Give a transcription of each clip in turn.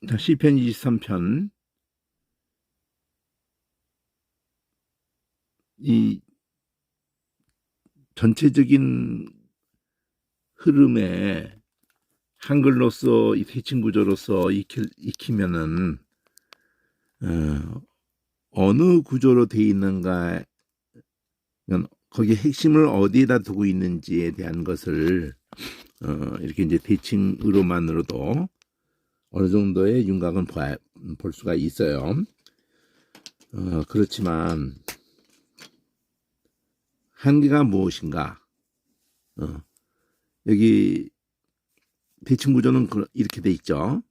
자, 시편 23편. 이 전체적인 흐름에 한글로서 이 대칭 구조로서 익히면은 어느 구조로 돼 있는가, 거기에 핵심을 어디에다 두고 있는지에 대한 것을 이렇게 이제 대칭으로만으로도 어느 정도의 윤곽은 볼 수가 있어요. 그렇지만 한계가 무엇인가? 여기 대칭 구조는 이렇게 돼 있죠.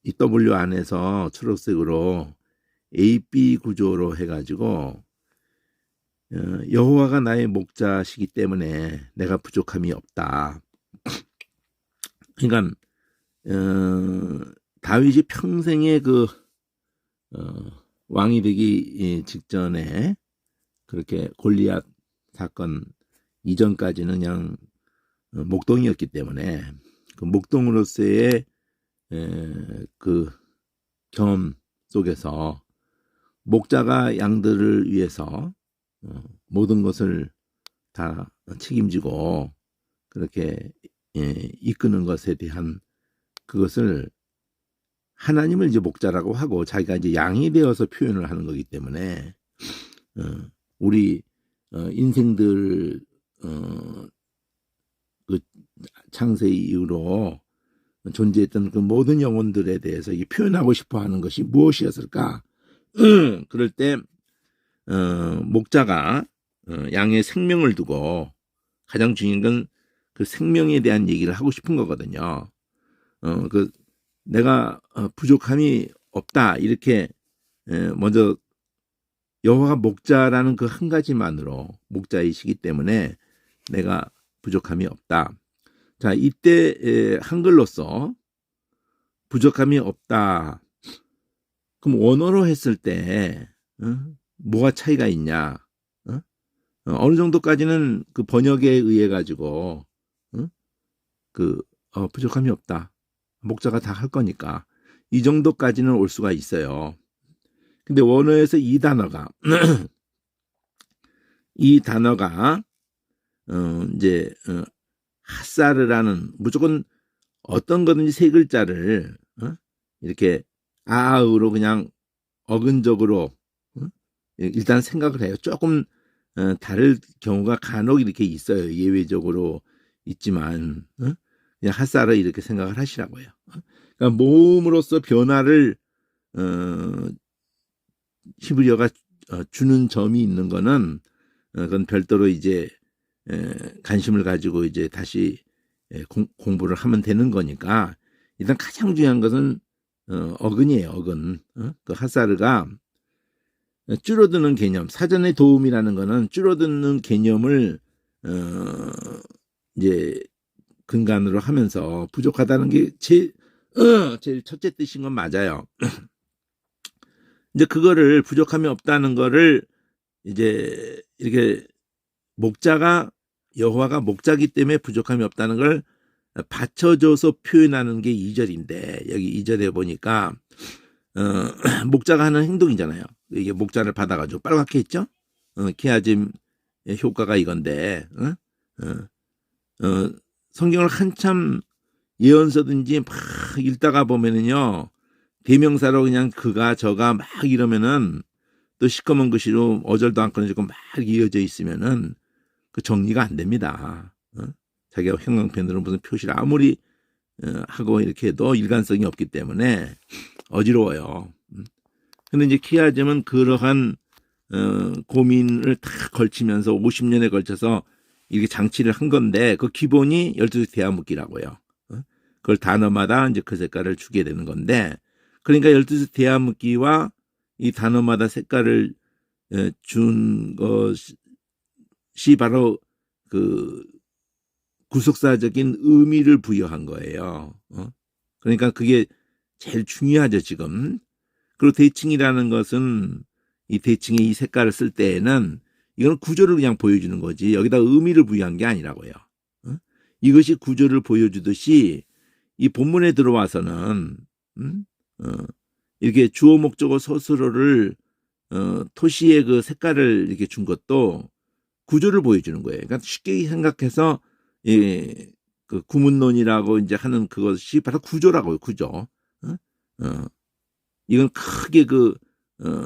이 W 안에서 초록색으로 AB 구조로 해가지고 여호와가 나의 목자시기 때문에 내가 부족함이 없다. 그러니까 다윗이 평생의 그 왕이 되기 직전에 그렇게 골리앗 사건 이전까지는 그냥 목동이었기 때문에 그 목동으로서의 그 경험 속에서 목자가 양들을 위해서 모든 것을 다 책임지고 그렇게 이끄는 것에 대한 그것을 하나님을 이제 목자라고 하고 자기가 이제 양이 되어서 표현을 하는 거기 때문에 우리 인생들 그 창세 이후로 존재했던 그 모든 영혼들에 대해서 이 표현하고 싶어하는 것이 무엇이었을까? 그럴 때 목자가 양의 생명을 두고 가장 중요한 건 그 생명에 대한 얘기를 하고 싶은 거거든요. 그 내가 부족함이 없다 이렇게 먼저 여호와가 목자라는 그 한 가지만으로 목자이시기 때문에 내가 부족함이 없다. 자, 이때 한글로서 부족함이 없다. 그럼 원어로 했을 때 뭐가 차이가 있냐? 어느 정도까지는 그 번역에 의해 가지고 부족함이 없다. 목자가 다 할 거니까 이 정도까지는 올 수가 있어요. 근데 원어에서 이 단어가 이제 핫사르라는 무조건 어떤 거든지 세 글자를 이렇게 아으로 그냥 어근적으로 일단 생각을 해요. 조금 다를 경우가 간혹 이렇게 있어요. 예외적으로 있지만 그냥 핫사르 이렇게 생각을 하시라고요. 그러니까 모음으로써 변화를 히브리어가 주는 점이 있는 거는 그건 별도로 이제 관심을 가지고 이제 다시 공부를 하면 되는 거니까 일단 가장 중요한 것은 어근이에요. 어근. 그 핫사르가 줄어드는 개념, 사전의 도움이라는 거는 줄어드는 개념을 이제 근간으로 하면서 부족하다는 게 제일 첫째 뜻인 건 맞아요. 이제 그거를 부족함이 없다는 거를 이제 이렇게 목자가 여호와가 목자기 때문에 부족함이 없다는 걸 받쳐줘서 표현하는 게 2절인데 여기 2절에 보니까 목자가 하는 행동이잖아요. 이게 목자를 받아가지고 빨갛게 했죠. 키아짐 효과가 이건데 성경을 한참 예언서든지 막 읽다가 보면은요 대명사로 그냥 그가 저가 막 이러면은 또 시커먼 글씨로 어절도 안 끊어지고 막 이어져 있으면은 그 정리가 안 됩니다. 자기가 형광펜으로 무슨 표시를 아무리 하고 이렇게 해도 일관성이 없기 때문에 어지러워요. 근데 이제 키아즘은 그러한 고민을 다 걸치면서 50년에 걸쳐서 이렇게 장치를 한 건데 그 기본이 12색 대화묶기라고요. 그걸 단어마다 이제 그 색깔을 주게 되는 건데 그러니까 12색 대화묶기와 이 단어마다 색깔을 준 것이 바로 그 구속사적인 의미를 부여한 거예요. 그러니까 그게 제일 중요하죠 지금. 그리고 대칭이라는 것은 이 대칭의 이 색깔을 쓸 때에는 이건 구조를 그냥 보여주는 거지 여기다 의미를 부여한 게 아니라고요. 이것이 구조를 보여주듯이 이 본문에 들어와서는 어, 이렇게 주어 목적어 서술어를 토시의 그 색깔을 이렇게 준 것도 구조를 보여주는 거예요. 그러니까 쉽게 생각해서 그 구문론이라고 이제 하는 그것이 바로 구조라고요. 구조. 이건 크게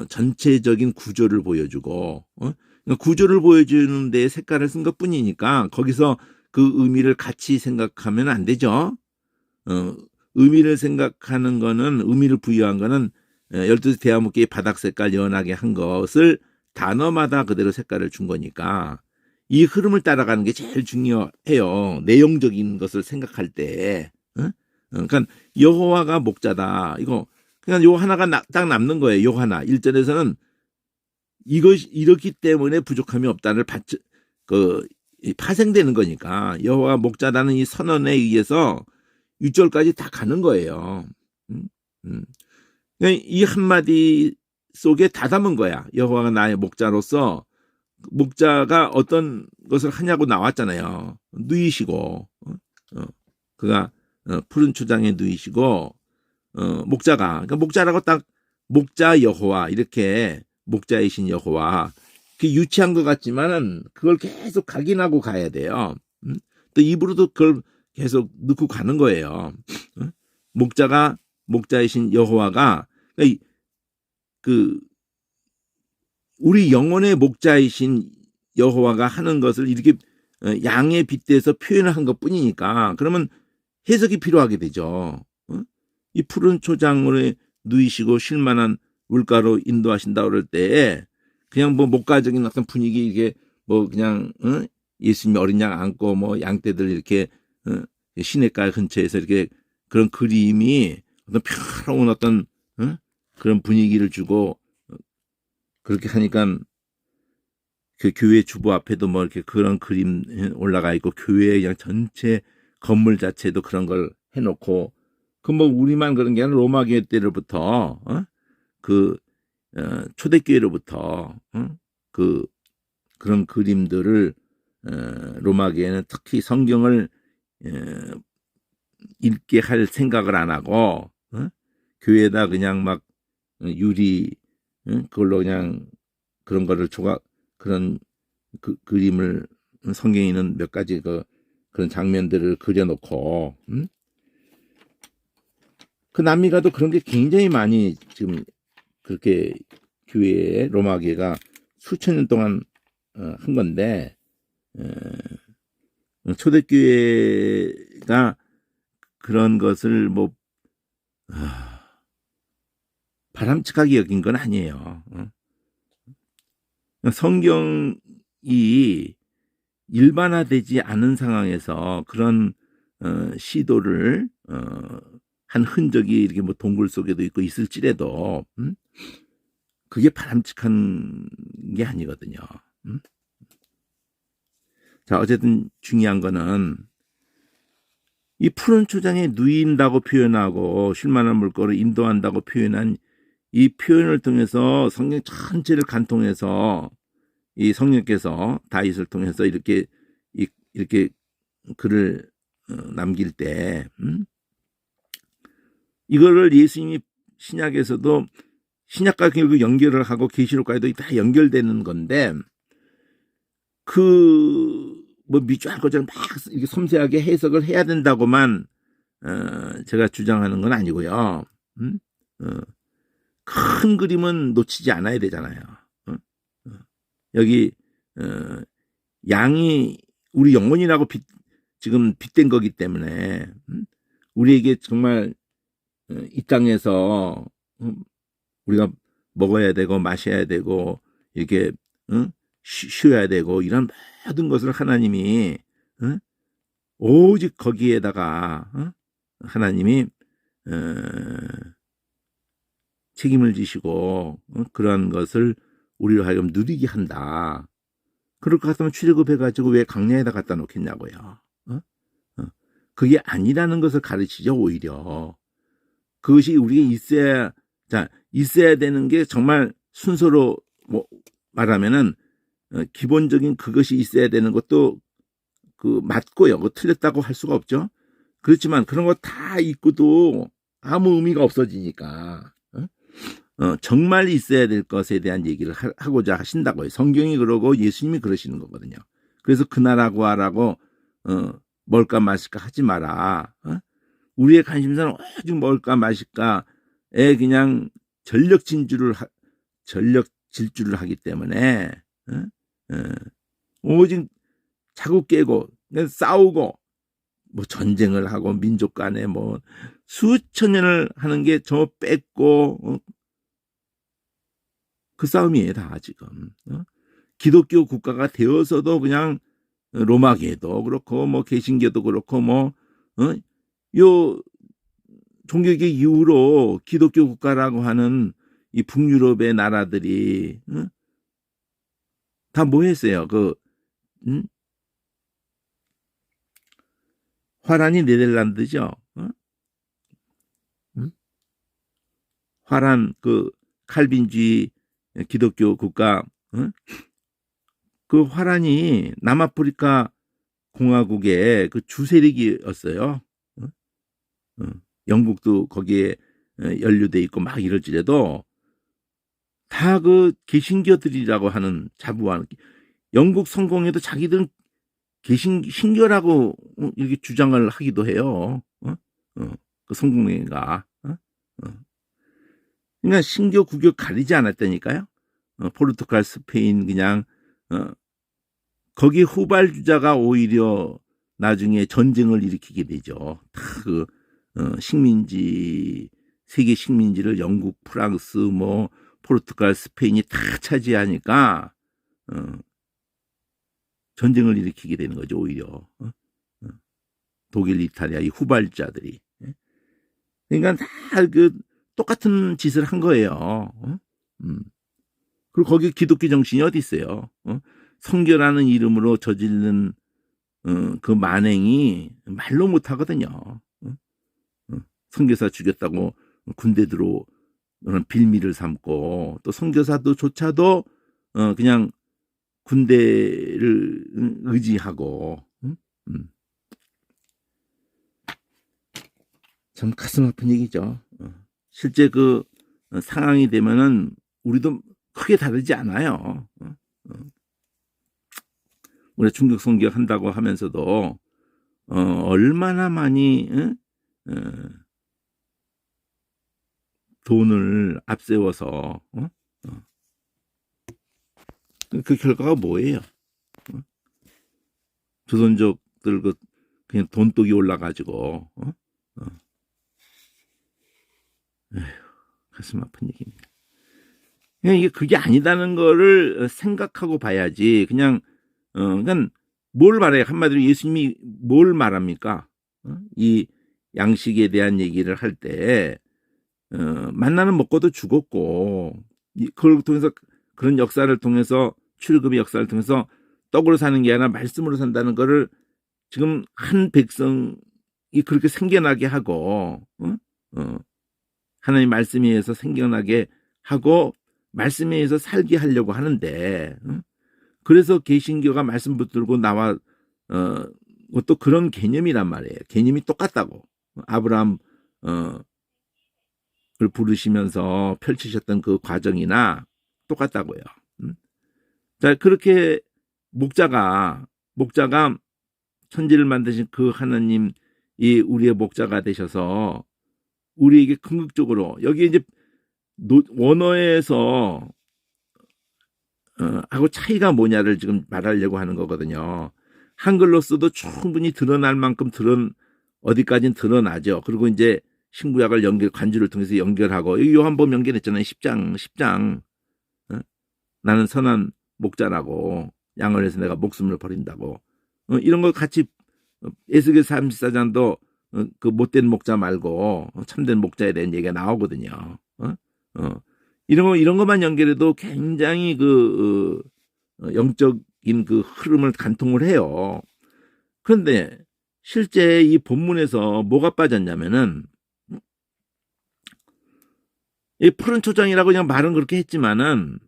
전체적인 구조를 보여주고, 그러니까 구조를 보여주는 데 색깔을 쓴 것뿐이니까 거기서 그 의미를 같이 생각하면 안 되죠. 의미를 생각하는 거는, 의미를 부여한 거는 12시 대화목계의 바닥 색깔 연하게 한 것을 단어마다 그대로 색깔을 준 거니까 이 흐름을 따라가는 게 제일 중요해요. 내용적인 것을 생각할 때. 그러니까 여호와가 목자다. 이거 그냥 요 하나가 딱 남는 거예요. 요 하나. 1절에서는 이것이 이렇기 때문에 부족함이 없다를 파생되는 거니까 여호와가 목자라는 이 선언에 의해서 6절까지 다 가는 거예요. 이 한마디 속에 다 담은 거야. 여호와가 나의 목자로서, 목자가 어떤 것을 하냐고 나왔잖아요. 누이시고, 그가 푸른 초장에 누이시고, 목자가, 그러니까 목자라고 딱 목자 여호와, 이렇게 목자이신 여호와, 그 유치한 것 같지만은 그걸 계속 각인하고 가야 돼요. 또 입으로도 그걸 계속 넣고 가는 거예요. 목자가, 목자이신 여호와가, 우리 영혼의 목자이신 여호와가 하는 것을 이렇게 양에 빗대서 표현을 한 것뿐이니까 그러면 해석이 필요하게 되죠. 이 푸른 초장으로 누이시고 쉴만한 물가로 인도하신다 그럴 때 그냥 뭐 목가적인 어떤 분위기, 이게 뭐 그냥 예수님 어린 양 안고 뭐 양떼들 이렇게 시냇가 근처에서 이렇게 그런 그림이 어떤 평화로운 어떤 그런 분위기를 주고, 그렇게 하니까 그 교회 주보 앞에도 뭐 이렇게 그런 그림 올라가 있고, 교회 그냥 전체 건물 자체도 그런 걸 해놓고, 그 뭐 우리만 그런 게 아니라 로마 교회 때로부터 초대교회로부터 그런 그림들을 로마 교회는 특히 성경을 읽게 할 생각을 안 하고 교회에다 그냥 막 유리 그걸로 그냥 그런 거를 그런 그림을, 성경에 있는 몇 가지 그런 장면들을 그려놓고 그 남미가도 그런 게 굉장히 많이 지금 그렇게 교회에, 로마 교회가 수천 년 동안 한 건데, 초대교회가 그런 것을 뭐 바람직하게 여긴 건 아니에요. 성경이 일반화되지 않은 상황에서 그런 시도를 한 흔적이 이렇게 뭐 동굴 속에도 있고 있을지라도 그게 바람직한 게 아니거든요. 자, 어쨌든 중요한 거는 이 푸른 초장에 누인다고 표현하고 쉴만한 물가로 인도한다고 표현한 이 표현을 통해서 성경 전체를 간통해서 이 성령께서 다윗을 통해서 이렇게 글을 남길 때 이거를 예수님이 신약에서도, 신약과 결국 연결을 하고 계시록과도 다 연결되는 건데, 뭐 미주할 것처럼 막 이렇게 섬세하게 해석을 해야 된다고만 제가 주장하는 건 아니고요. 큰 그림은 놓치지 않아야 되잖아요. 여기 양이 우리 영혼이라고 지금 빗댄 거기 때문에 우리에게 정말 이 땅에서 우리가 먹어야 되고 마셔야 되고 이렇게 쉬어야 되고 이런 모든 것을 하나님이 오직 거기에다가 하나님이 책임을 지시고 그러한 것을 우리로 하여금 누리게 한다. 그럴 것 같으면 출애굽해가지고 왜 광야에다 갖다 놓겠냐고요. 그게 아니라는 것을 가르치죠. 오히려 그것이 우리에게 있어야 되는 게, 정말 순서로 말하면은 기본적인 그것이 있어야 되는 것도 맞고요. 틀렸다고 할 수가 없죠. 그렇지만 그런 거 다 있고도 아무 의미가 없어지니까. 정말 있어야 될 것에 대한 얘기를 하고자 하신다고요. 성경이 그러고 예수님이 그러시는 거거든요. 그래서 그나라고 하라고 뭘까 마실까 하지 마라. 우리의 관심사는 오직 뭘까 마실까에 그냥 전력 질주를 하기 때문에 오직 자꾸 깨고 싸우고 뭐 전쟁을 하고 민족 간에 뭐 수천 년을 하는 게 저 뺏고 그 싸움이에요 다 지금. 기독교 국가가 되어서도 그냥 로마계도 그렇고 뭐 개신교도 그렇고 뭐 요 종교개혁 이후로 기독교 국가라고 하는 이 북유럽의 나라들이 다 뭐 했어요? 화란이 네덜란드죠. 화란 그 칼빈주의 기독교 국가 그 화란이 남아프리카 공화국의 그 주세력이었어요. 영국도 거기에 연루돼 있고 막 이럴지라도 다 그 개신교들이라고 하는 자부하는 영국 성공에도 자기들은 신교라고 이렇게 주장을 하기도 해요. 그 성공회가. 그러니까 신교 구교 가리지 않았다니까요. 포르투갈, 스페인 그냥 거기 후발주자가 오히려 나중에 전쟁을 일으키게 되죠. 다 그 식민지 세계 식민지를 영국, 프랑스, 뭐 포르투갈, 스페인이 다 차지하니까 전쟁을 일으키게 되는 거죠. 오히려 독일, 이탈리아 이 후발자들이. 그러니까 다 그 똑같은 짓을 한 거예요. 그리고 거기 기독교 정신이 어디 있어요? 성교라는 이름으로 저지른 그 만행이 말로 못 하거든요. 선교사 죽였다고 군대 들어 그런 빌미를 삼고 또 선교사도조차도 그냥 군대를 의지하고 참 가슴 아픈 얘기죠. 실제 그 상황이 되면은 우리도 크게 다르지 않아요. 우리가 중국 선교 한다고 하면서도 얼마나 많이 돈을 앞세워서 그 결과가 뭐예요? 조선족들 그냥 돈독이 올라가지고 에휴, 가슴 아픈 얘기입니다. 그냥 이게 그게 아니다는 거를 생각하고 봐야지. 그냥 그러니까 뭘 말해요? 한마디로 예수님이 뭘 말합니까? 이 양식에 대한 얘기를 할 때 만나는 먹고도 죽었고 그걸 통해서 그런 역사를 통해서 출애굽의 역사를 통해서 떡으로 사는 게 아니라 말씀으로 산다는 거를 지금 한 백성이 그렇게 생겨나게 하고 하나님 말씀에 의해서 생겨나게 하고 말씀에 의해서 살게 하려고 하는데 그래서 개신교가 말씀 붙들고 나와 또 그런 개념이란 말이에요. 개념이 똑같다고. 아브라함 을 부르시면서 펼치셨던 그 과정이나 똑같다고요. 자, 그렇게 목자가 천지를 만드신 그 하나님이 우리의 목자가 되셔서 우리에게 궁극적으로 여기 이제 원어에서 하고 차이가 뭐냐를 지금 말하려고 하는 거거든요. 한글로 써도 충분히 드러날 만큼 어디까지는 드러나죠. 그리고 이제 신구약을 관주를 통해서 연결하고 요한복음 연결했잖아요. 10장 나는 선한 목자라고 양을 위해서 내가 목숨을 버린다고 이런 거 같이 에스겔 34장도 그 못된 목자 말고 참된 목자에 대한 얘기가 나오거든요. 이런 것만 연결해도 굉장히 그 영적인 그 흐름을 간통을 해요. 그런데 실제 이 본문에서 뭐가 빠졌냐면은 이 푸른 초장이라고 그냥 말은 그렇게 했지만은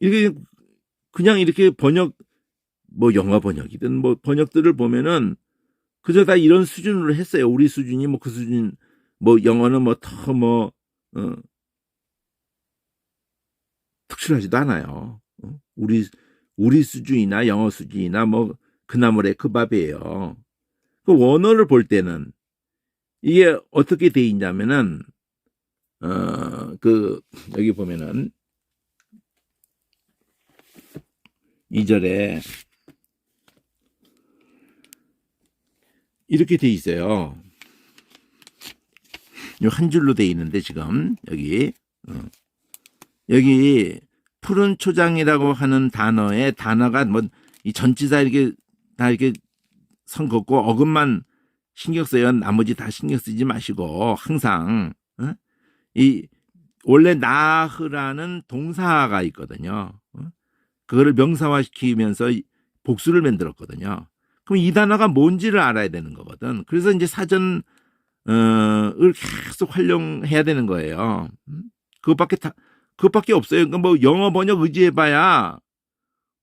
이게 그냥 이렇게 번역 뭐 영어 번역이든 뭐 번역들을 보면은 그저 다 이런 수준으로 했어요. 우리 수준이 뭐 그 수준, 뭐 영어는 뭐 더 뭐 특출하지도 않아요. 우리 수준이나 영어 수준이나 뭐 그나물의 그 밥이에요. 그 원어를 볼 때는 이게 어떻게 돼 있냐면은 그 여기 보면은 2절에 이렇게 돼 있어요. 한 줄로 돼 있는데 지금 여기 푸른 초장이라고 하는 단어가 뭐 이 전치사 이렇게 다 이렇게 선 긋고 어근만 신경 써요. 나머지 다 신경 쓰지 마시고 항상 이 원래 나흐라는 동사가 있거든요. 그거를 명사화시키면서 복수를 만들었거든요. 그럼 이 단어가 뭔지를 알아야 되는 거거든. 그래서 이제 사전을 계속 활용해야 되는 거예요. 그것밖에 없어요. 그러니까 뭐 영어 번역 의지해봐야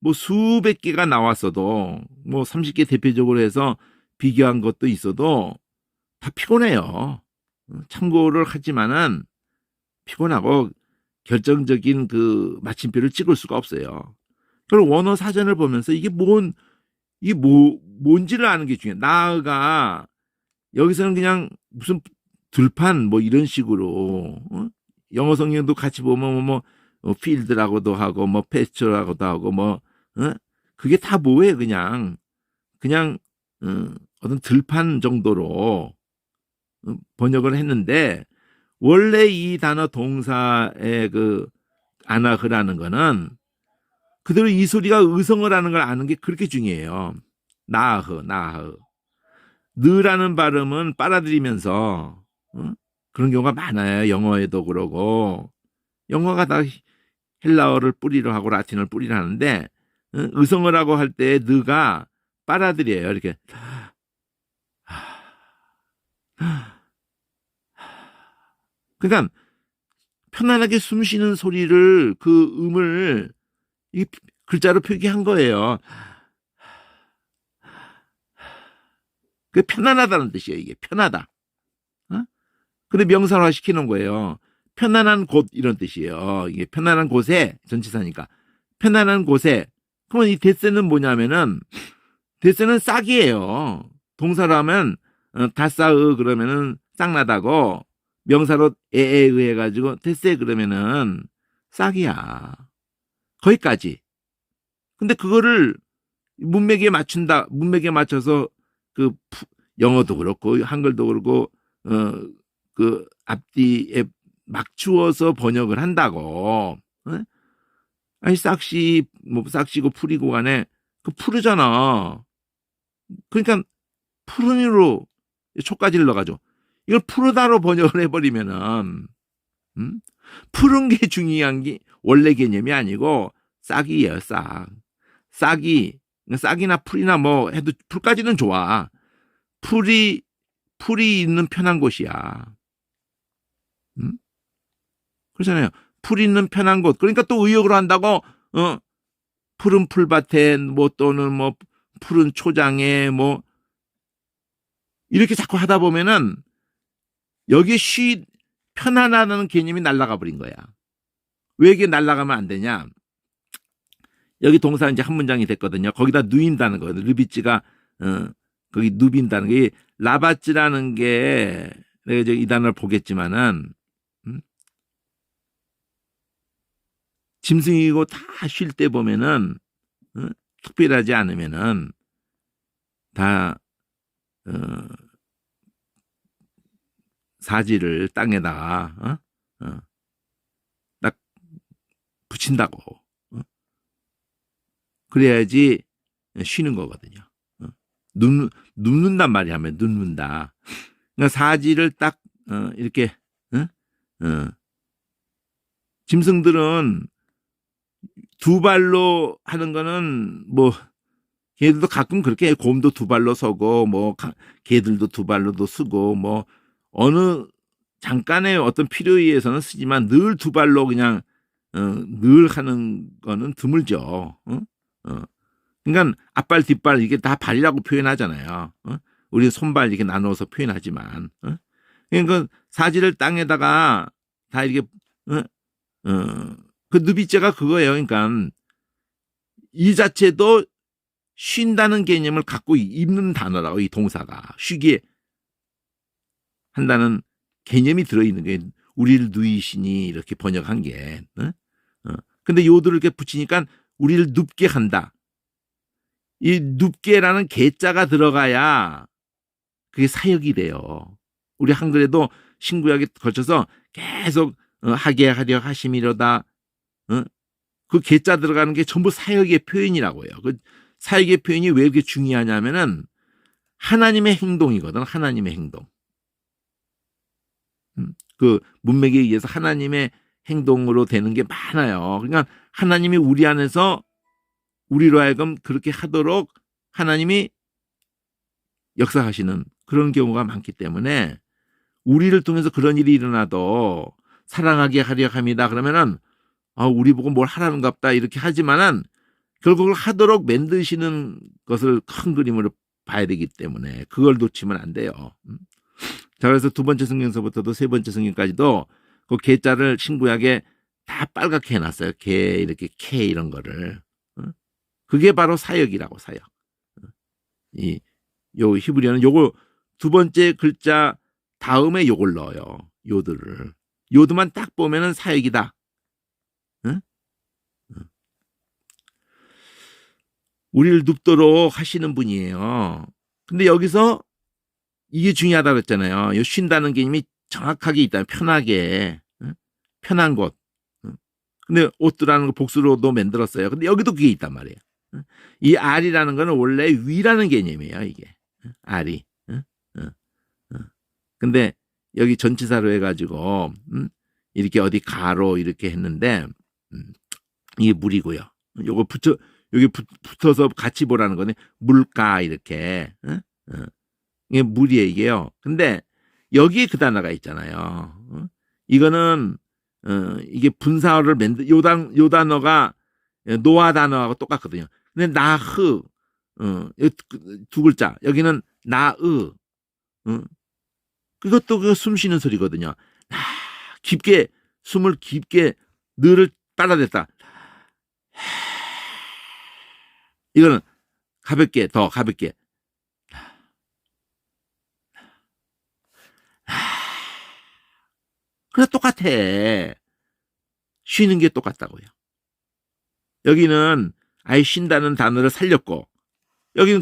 뭐 수백 개가 나왔어도 뭐 30개 대표적으로 해서 비교한 것도 있어도 다 피곤해요. 참고를 하지만은 피곤하고 결정적인 그 마침표를 찍을 수가 없어요. 그리고 원어 사전을 보면서 이게 뭔지를 아는 게 중요해요. 나가 여기서는 그냥 무슨 들판 뭐 이런 식으로 영어 성경도 같이 보면 필드라고도 하고 뭐 패스처라고도 하고 뭐 그게 다 뭐예요? 그냥 어떤 들판 정도로 번역을 했는데 원래 이 단어 동사의 그 아나흐라는 거는 그대로 이 소리가 의성을 하는 걸 아는 게 그렇게 중요해요. 나흐. 느라는 발음은 빨아들이면서 그런 경우가 많아요. 영어에도 그러고 영어가 다 헬라어를 뿌리로 하고 라틴어를 뿌리로 하는데 의성을 하고 할 때 느가 빨아들여요. 이렇게 그러니까 편안하게 숨 쉬는 소리를 그 음을 이 글자로 표기한 거예요. 그 편안하다는 뜻이에요. 이게 편하다. 근데 명사화 시키는 거예요. 편안한 곳 이런 뜻이에요. 이게 편안한 곳에 전치사니까 편안한 곳에. 그러면 이 데세는 뭐냐면은 데세는 싹이에요. 동사로 하면 다싸으 그러면은 싹나다고 명사로 에에 의해 가지고 데세 그러면은 싹이야. 거기까지. 근데 그거를 문맥에 맞춰서 그 영어도 그렇고 한글도 그렇고 그 앞뒤에 맞추어서 번역을 한다고. 아니 싹시고 풀이고 간에 그 푸르잖아. 그러니까 푸른이로 초까지를 넣어가지고 이걸 푸르다로 번역을 해버리면은 푸른 게 중요한 게 원래 개념이 아니고 싹이에요. 싹이나 풀이나 뭐 해도 풀까지는 좋아. 풀이 있는 편한 곳이야. 그렇잖아요. 풀 있는 편한 곳. 그러니까 또 의역으로 한다고 푸른 풀밭에 뭐 또는 뭐 푸른 초장에 뭐 이렇게 자꾸 하다 보면은 여기 편안하다는 개념이 날아가 버린 거야. 왜 이게 날아가면 안 되냐? 여기 동사 이제 한 문장이 됐거든요. 거기다 누인다는 거예요. 르비찌가 거기 누빈다는 게 라바찌라는 게 내가 이제 이 단어를 보겠지만은 짐승이고 다 쉴 때 보면은 특별하지 않으면은 다 사지를 땅에다가 딱 붙인다고. 그래야지 쉬는 거거든요. 눕는단 말이야. 하면 눕는다. 그러니까 사지를 딱 이렇게 짐승들은 두 발로 하는 거는 뭐 걔들도 가끔 그렇게 곰도 두 발로 서고 뭐 개들도 두 발로도 쓰고 뭐 어느 잠깐의 어떤 필요에 의해서는 쓰지만 늘 두 발로 그냥 늘 하는 거는 드물죠. 그러니까 앞발 뒷발 이게 다 발이라고 표현하잖아요. 우리 손발 이렇게 나누어서 표현하지만, 그러니까 사지를 땅에다가 다 이렇게, 그 누비째가 그거예요. 그러니까 이 자체도 쉰다는 개념을 갖고 있는 단어라고, 이 동사가. 쉬게 한다는 개념이 들어있는 게, 우리를 누이시니 이렇게 번역한 게. 근데 요들을 이렇게 붙이니까 우리를 눕게 한다. 이 눕게라는 개자가 들어가야 그게 사역이 돼요. 우리 한글에도 신구약에 걸쳐서 계속 하게 하려 하심이로다. 그 개자 들어가는 게 전부 사역의 표현이라고 해요. 그 사역의 표현이 왜 이렇게 중요하냐면은 하나님의 행동이거든. 하나님의 행동. 그 문맥에 의해서 하나님의 행동으로 되는 게 많아요. 그러니까 하나님이 우리 안에서 우리로 하여금 그렇게 하도록 하나님이 역사하시는 그런 경우가 많기 때문에, 우리를 통해서 그런 일이 일어나도 사랑하게 하려 합니다. 그러면은 우리 보고 뭘 하라는갑다 이렇게 하지만은 결국 하도록 만드시는 것을 큰 그림으로 봐야 되기 때문에 그걸 놓치면 안 돼요. 자, 그래서 두 번째 성경서부터도 세 번째 성경까지도 그 개자를 신구약에 다 빨갛게 해놨어요. 개 이렇게 캐 이런 거를. 그게 바로 사역이라고, 사역. 요 히브리어는 요거 두 번째 글자 다음에 요걸 넣어요. 요들을. 요드만 딱 보면은 사역이다. 우리를 눕도록 하시는 분이에요. 근데 여기서 이게 중요하다고 했잖아요. 요 쉰다는 개념이 정확하게 있다. 편하게. 편한 곳. 근데 옷도라는 거 복수로도 만들었어요. 근데 여기도 그게 있단 말이에요. 이 알이라는 거는 원래 위라는 개념이에요. 이게. 알이. 근데 여기 전치사로 해가지고 이렇게 어디 가로 이렇게 했는데 이게 물이고요. 요거 여기 붙어서 같이 보라는 거네. 물가 이렇게. 이게 물이에요, 이게요. 근데 여기 그 단어가 있잖아요. 이거는 이게 분사어를 요 단어가 노아 단어하고 똑같거든요. 근데 나흐 두 글자, 여기는 나으. 그것도 그 숨 쉬는 소리거든요. 깊게 숨을 깊게 늘을 빨아댔다. 이거는 가볍게, 더 가볍게. 그래, 똑같아. 쉬는 게 똑같다고요. 여기는 아예 쉰다는 단어를 살렸고, 여기는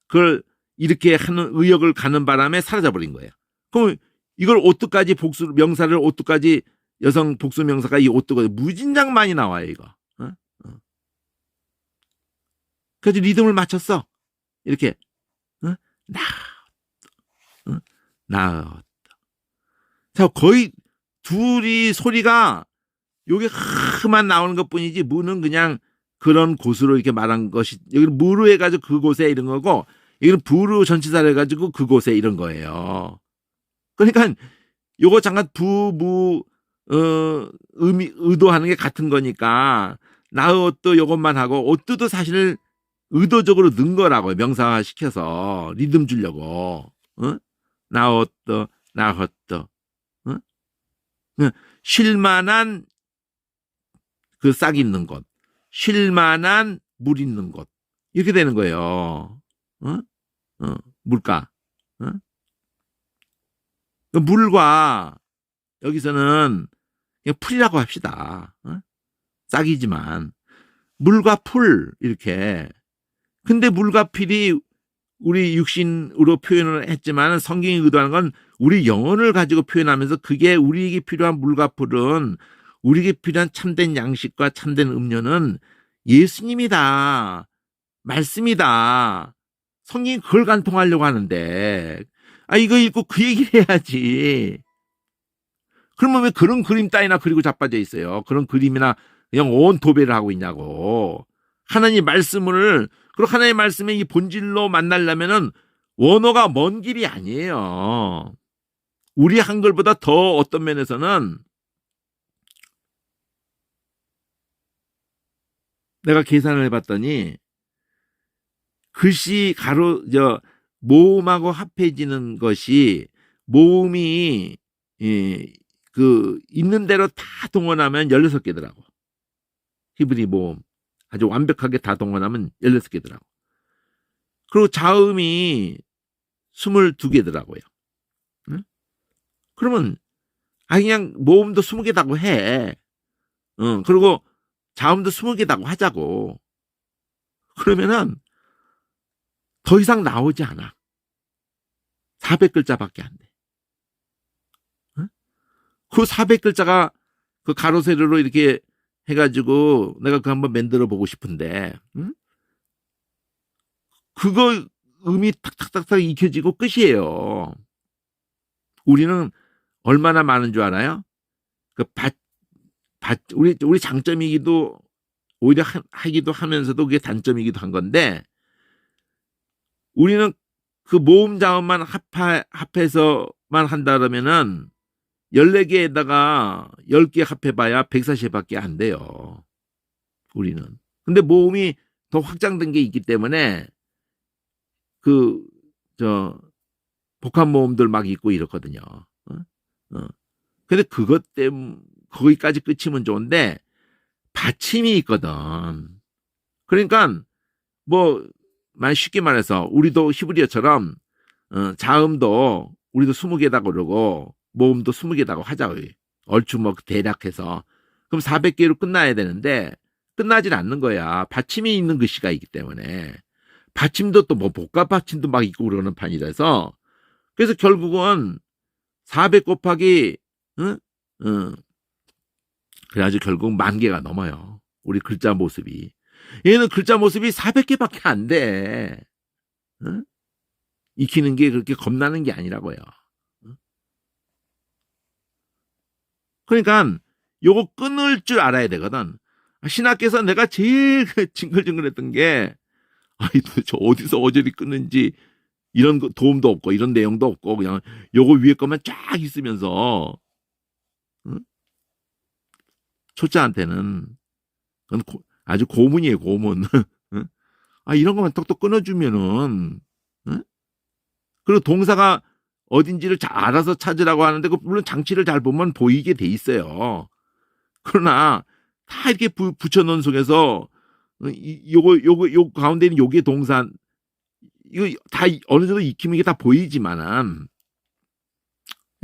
그걸 이렇게 하는 의역을 가는 바람에 사라져버린 거예요. 그럼 이걸 오뜨까지 명사를 오뜨까지 여성 복수 명사가 이 오뜨가 무진장 많이 나와요, 이거. 그래서 리듬을 맞췄어. 이렇게. 나. 자, 거의 둘이 소리가 요게 흐만 나오는 것 뿐이지, 무는 그냥 그런 곳으로 이렇게 말한 것이, 여기는 무로 해가지고 그곳에 이런 거고, 여기는 부로 전치사를 해가지고 그곳에 이런 거예요. 그러니까 요거 잠깐 의도하는 게 같은 거니까, 나으또 요것만 하고, 오뜨도 사실 의도적으로 넣은 거라고요. 명사화 시켜서 리듬 주려고. 나어떠 나헛떠. 쉴만한 그 싹 있는 곳, 쉴만한 물 있는 곳, 이렇게 되는 거예요. 물가. 물과 여기서는 그냥 풀이라고 합시다. 싹이지만 물과 풀 이렇게. 근데 물과 풀이 우리 육신으로 표현을 했지만 성경이 의도하는 건 우리 영혼을 가지고 표현하면서, 그게 우리에게 필요한 물과 풀은, 우리에게 필요한 참된 양식과 참된 음료는 예수님이다. 말씀이다. 성경이 그걸 간통하려고 하는데, 이거 읽고 그 얘기를 해야지. 그러면 왜 그런 그림 따위나 그리고 자빠져 있어요. 그런 그림이나 그냥 온 도배를 하고 있냐고. 하나님 말씀을, 그리고 하나님의 말씀의 이 본질로 만나려면은 원어가 먼 길이 아니에요. 우리 한글보다 더 어떤 면에서는, 내가 계산을 해봤더니 글씨 모음하고 합해지는 것이 모음이 그 있는 대로 다 동원하면 16개더라고. 히브리 모음 아주 완벽하게 다 동원하면 16개더라고. 그리고 자음이 22개더라고요. 응? 그러면 그냥 모음도 20개다고 해. 그리고 자음도 20개다고 하자고. 그러면은 더 이상 나오지 않아. 400글자밖에 안 돼. 응? 그 400글자가 그 가로 세로로 이렇게 해가지고 내가 그거 한번 만들어 보고 싶은데, 응? 그거 음이 탁탁탁탁 익혀지고 끝이에요. 우리는 얼마나 많은 줄 알아요? 그 우리 장점이기도 오히려 하기도 하면서도 그게 단점이기도 한 건데, 우리는 그 모음 자음만 합해서만 한다 그러면은 14개에다가 10개 합해봐야 140밖에 안 돼요. 우리는. 근데 모음이 더 확장된 게 있기 때문에 그 복합 모음들 막 있고 이렇거든요. 근데 그것 때문에 거기까지 끝이면 좋은데 받침이 있거든. 그러니까 뭐 쉽게 말해서 우리도 히브리어처럼 자음도 우리도 20개다 그러고 모음도 20개다고 하자고요. 얼추 뭐 대략해서. 그럼 400개로 끝나야 되는데 끝나질 않는 거야. 받침이 있는 글씨가 있기 때문에. 받침도 또 뭐 복합 받침도 막 있고 그러는 판이라서, 그래서 결국은 400 곱하기 그래가지고 결국 10,000개가 넘어요. 우리 글자 모습이. 얘는 글자 모습이 400개밖에 안 돼. 응? 익히는 게 그렇게 겁나는 게 아니라고요. 응? 그러니까 요거 끊을 줄 알아야 되거든. 신학께서 내가 제일 징글징글했던 게, 아이 도대체 어디서 어절이 끊는지 이런 도움도 없고 이런 내용도 없고 그냥 요거 위에 것만 쫙 있으면서, 응? 초짜한테는 그건 아주 고문이에요, 고문. 응? 이런 것만 톡톡 끊어주면은, 응? 그리고 동사가 어딘지를 잘 알아서 찾으라고 하는데, 물론 장치를 잘 보면 보이게 돼 있어요. 그러나 다 이렇게 붙여놓은 속에서 요 가운데는 요게 동사, 이거 다 어느 정도 익히면 이게 다 보이지만은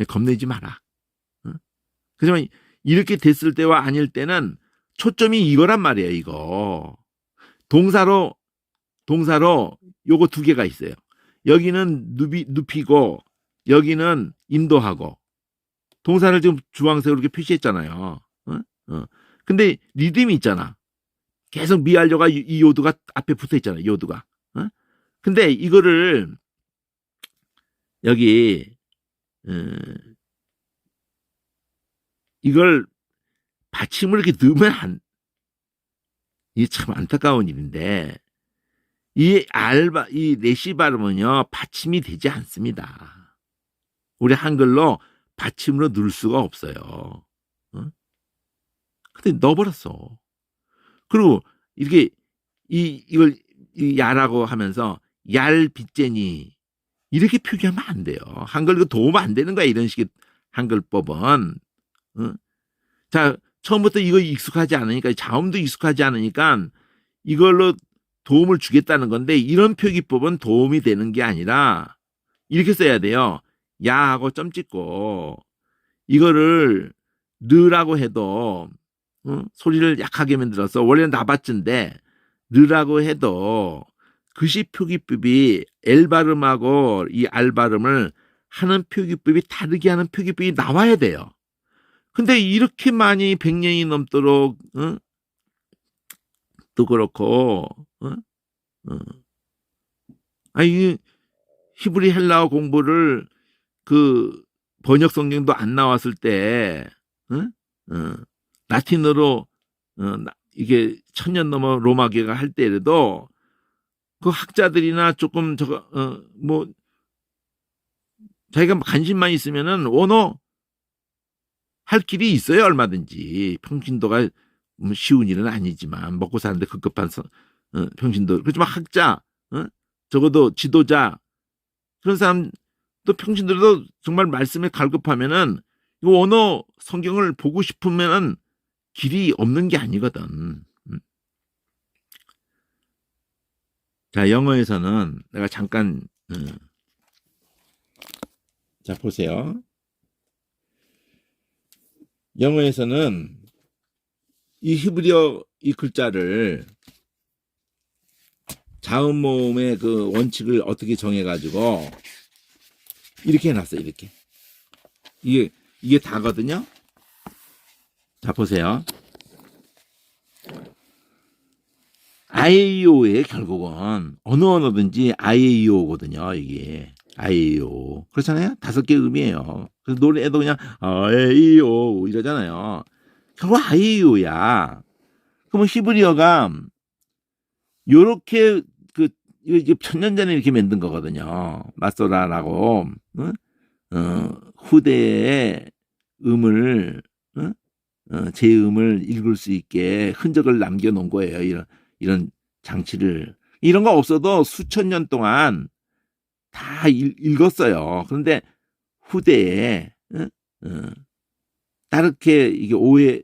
겁내지 마라. 응? 그렇지만 이렇게 됐을 때와 아닐 때는 초점이 이거란 말이에요. 이거 동사로 요거 2개가 있어요. 여기는 눕히고 여기는 인도하고. 동사를 지금 주황색으로 이렇게 표시했잖아요. 근데 리듬이 있잖아. 계속 미완료가 이 요드가 앞에 붙어 있잖아. 요드가. 근데 이거를 여기 이걸 받침을 이렇게 넣으면 이게 참 안타까운 일인데, 이 내시 발음은요 받침이 되지 않습니다. 우리 한글로 받침으로 넣을 수가 없어요. 근데 넣어버렸어. 그리고 이렇게 이걸 야라고 하면서 얄빚쟁이 이렇게 표기하면 안 돼요. 한글 그 도움 안 되는 거야, 이런 식의 한글법은. 자, 처음부터 이거 익숙하지 않으니까, 자음도 익숙하지 않으니까 이걸로 도움을 주겠다는 건데, 이런 표기법은 도움이 되는 게 아니라 이렇게 써야 돼요. 야하고 점 찍고, 이거를 느라고 해도 소리를 약하게 만들어서, 원래는 나받즈인데 느라고 해도 글씨 표기법이 L 발음하고 이 R 발음을 하는 표기법이 다르게 하는 표기법이 나와야 돼요. 근데 이렇게 많이 100년이 넘도록 또 그렇고 이 히브리 헬라어 공부를 그 번역 성경도 안 나왔을 때 라틴어로 이게 1000년 넘어 로마계가 할 때라도 그 학자들이나 조금 뭐 자기가 관심만 있으면은 원어 할 길이 있어요. 얼마든지. 평신도가 쉬운 일은 아니지만, 먹고 사는데 급급한 평신도. 그렇지만 학자, 적어도 지도자, 그런 사람 또 평신도도 정말 말씀에 갈급하면은 이 언어 성경을 보고 싶으면은 길이 없는 게 아니거든. 자, 영어에서는 내가 잠깐 자 보세요. 영어에서는 이 히브리어 이 글자를 자음 모음의 그 원칙을 어떻게 정해가지고 이렇게 해놨어요. 이렇게 이게 다거든요. 자 보세요. IAEO의 결국은 어느 언어든지 IAEO거든요. 이게 IAEO 그렇잖아요. 5개 음이에요. 그래서 노래도 그냥 IAEO 이러잖아요. 결국 IAEO야. 그러면 히브리어가 요렇게 이게 천년 전에 이렇게 만든 거거든요. 마소라라고 후대의 음을 제 음을 읽을 수 있게 흔적을 남겨놓은 거예요. 이런 장치를 이런 거 없어도 수천 년 동안 다 읽었어요. 그런데 후대에 다르게 이게 오해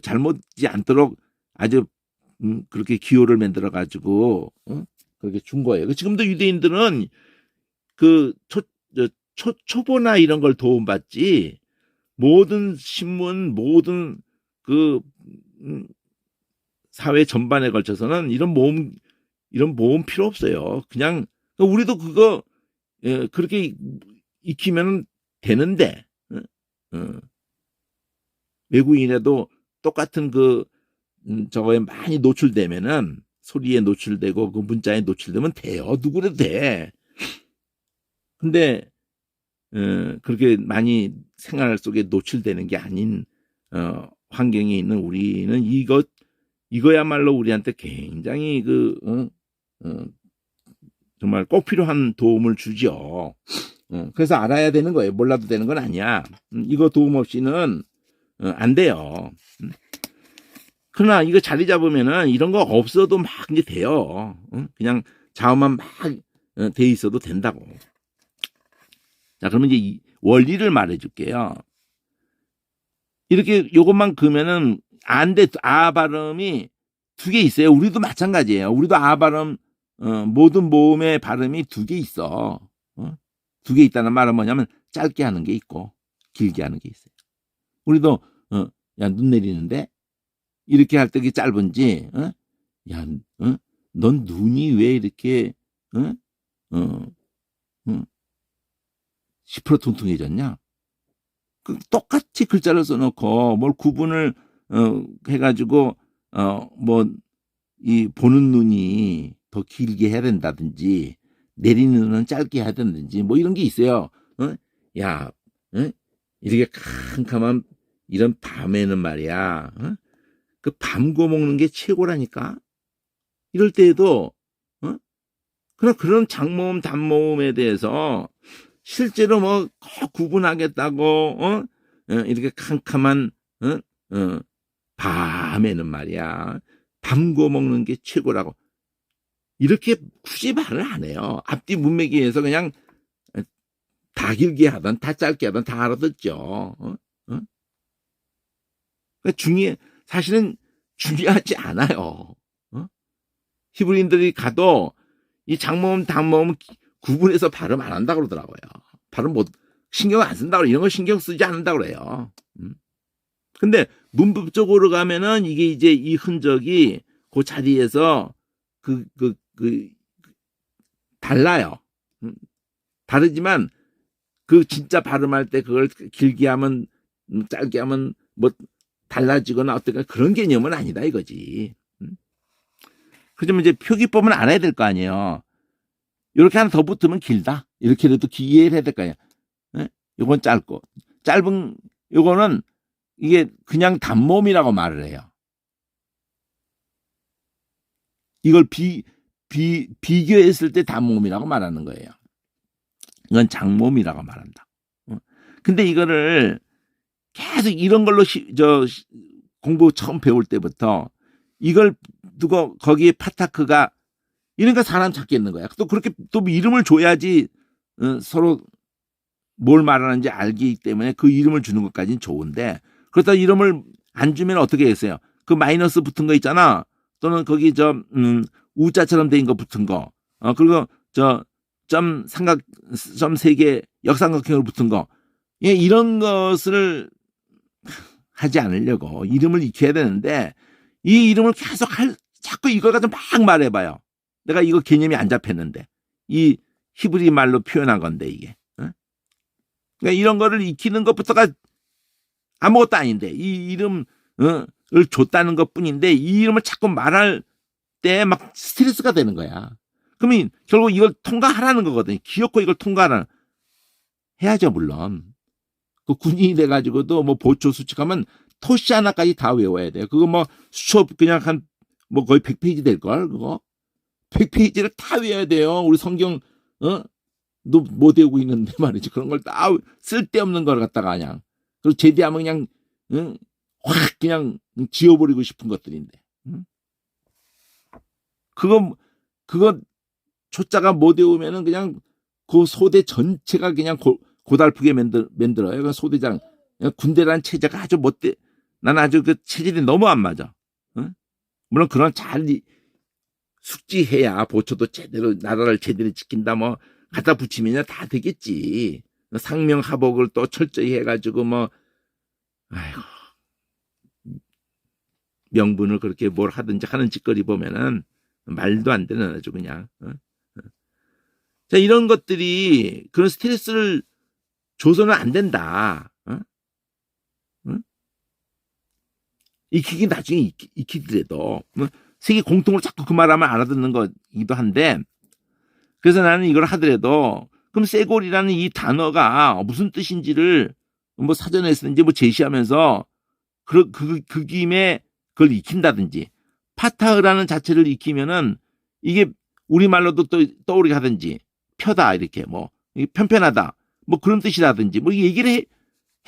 잘못지 않도록 아주 그렇게 기호를 만들어 가지고 그렇게 준 거예요. 지금도 유대인들은 그 초보나 이런 걸 도움받지 모든 신문 모든 그 사회 전반에 걸쳐서는 이런 모험 필요 없어요. 그냥 우리도 그거 그렇게 익히면 되는데 외국인에도 똑같은 저거에 많이 노출되면은 소리에 노출되고 그 문자에 노출되면 돼요. 누구래도 돼. 근데 그렇게 많이 생활 속에 노출되는 게 아닌 환경에 있는 우리는 이거야말로 우리한테 굉장히 정말 꼭 필요한 도움을 주죠. 그래서 알아야 되는 거예요. 몰라도 되는 건 아니야. 이거 도움 없이는 안 돼요. 그러나 이거 자리 잡으면은 이런 거 없어도 막 이제 돼요. 그냥 자음만 막 돼 있어도 된다고. 자, 그러면 이제 이 원리를 말해줄게요. 이렇게 요것만 그으면은 아 발음이 2개 있어요. 우리도 마찬가지예요. 우리도 아 발음 모든 모음의 발음이 2개 있어. 2개 있다는 말은 뭐냐면 짧게 하는 게 있고 길게 하는 게 있어요. 우리도 야, 눈 내리는데 이렇게 할 때 짧은지 야, 넌 눈이 왜 이렇게 시퍼러통통해졌냐? 똑같이 글자를 써놓고 뭘 구분을 해가지고 이 보는 눈이 더 길게 해야 된다든지 내리는 눈은 짧게 해야 된다든지 뭐 이런 게 있어요. 야, 이렇게 캄캄한 이런 밤에는 말이야. 그 밤고 먹는 게 최고라니까. 이럴 때에도 그런 장모음 단모음에 대해서 실제로 뭐 구분하겠다고 이렇게 캄캄한 밤에는 말이야 밤고 먹는 게 최고라고 이렇게 굳이 말을 안 해요. 앞뒤 문맥에서 그냥 다 길게 하든 다 짧게 하든 다 알아듣죠. 사실은 중요하지 않아요. 히브리인들이 가도 이 장모음 단모음 구분해서 발음 안 한다고 그러더라고요. 발음 신경 안 쓴다고 이런 거 신경 쓰지 않는다고 그래요. 근데 문법적으로 가면은 이게 이제 이 흔적이 그 자리에서 달라요. 다르지만 진짜 발음할 때 그걸 길게 하면 짧게 하면 뭐 달라지거나 어떨까 그런 개념은 아니다 이거지. 그러면 이제 표기법은 알아야 될 거 아니에요. 이렇게 하나 더 붙으면 길다. 이렇게라도 이해를 해야 될 거 아니야. 요건 짧고 짧은 요거는 이게 그냥 단모음이라고 말을 해요. 이걸 비교했을 때 단모음이라고 말하는 거예요. 이건 장모음이라고 말한다. 근데 이거를 계속 이런 걸로 공부 처음 배울 때부터 이걸 두고 거기에 파타크가 이러니까 사람 찾겠는 거야. 또 그렇게 또 이름을 줘야지 서로 뭘 말하는지 알기 때문에 그 이름을 주는 것까지는 좋은데, 그렇다고 이름을 안 주면 어떻게 했어요? 그 마이너스 붙은 거 있잖아. 또는 거기 우자처럼 된 거 붙은 거. 그리고 점 삼각, 점 3개 역삼각형으로 붙은 거. 예, 이런 것을 하지 않으려고 이름을 익혀야 되는데, 이 이름을 계속 자꾸 이걸 가지고 막 말해봐요. 내가 이거 개념이 안 잡혔는데. 이 히브리 말로 표현한 건데, 이게. 그러니까 이런 거를 익히는 것부터가 아무것도 아닌데, 이 이름을 줬다는 것 뿐인데, 이 이름을 자꾸 말할 때 막 스트레스가 되는 거야. 그러면 결국 이걸 통과하라는 거거든요. 기어코 이걸 통과하라는. 해야죠, 물론. 그 군인이 돼가지고도 뭐 보초 수칙하면 토시 하나까지 다 외워야 돼요. 그거 뭐 수업 그냥 뭐 거의 100페이지 될걸, 그거? 100페이지를 다 외워야 돼요. 우리 성경, 너 못 외우고 있는데 말이지. 그런 걸 다 쓸데없는 걸 갖다가 그냥. 그리고 제대하면 그냥, 확 그냥 지워버리고 싶은 것들인데. 그거 초짜가 못 외우면은 그냥 그 소대 전체가 그냥 고달프게 만들어요. 그 소대장. 군대라는 체제가 아주 못돼. 난 아주 그 체질이 너무 안 맞아. 물론 그런 잘 숙지해야 보초도 제대로, 나라를 제대로 지킨다 뭐 갖다 붙이면 다 되겠지. 상명하복을 또 철저히 해가지고 뭐, 아이고, 명분을 그렇게 뭘 하든지 하는 짓거리 보면은 말도 안 되는 아주 그냥. 자, 이런 것들이 그런 스트레스를 줘서는 안 된다. 익히긴 나중에 익히더라도 세계 공통으로 자꾸 그 말하면 알아듣는 거기도 한데, 그래서 나는 이걸 하더라도 그럼 쇠골이라는 이 단어가 무슨 뜻인지를 뭐 사전에 쓰든지 뭐 제시하면서 그 김에 그걸 익힌다든지, 파타흐라는 자체를 익히면은 이게 우리말로도 또 떠오르게 하든지, 펴다 이렇게 뭐 편편하다 뭐 그런 뜻이라든지 뭐 얘기를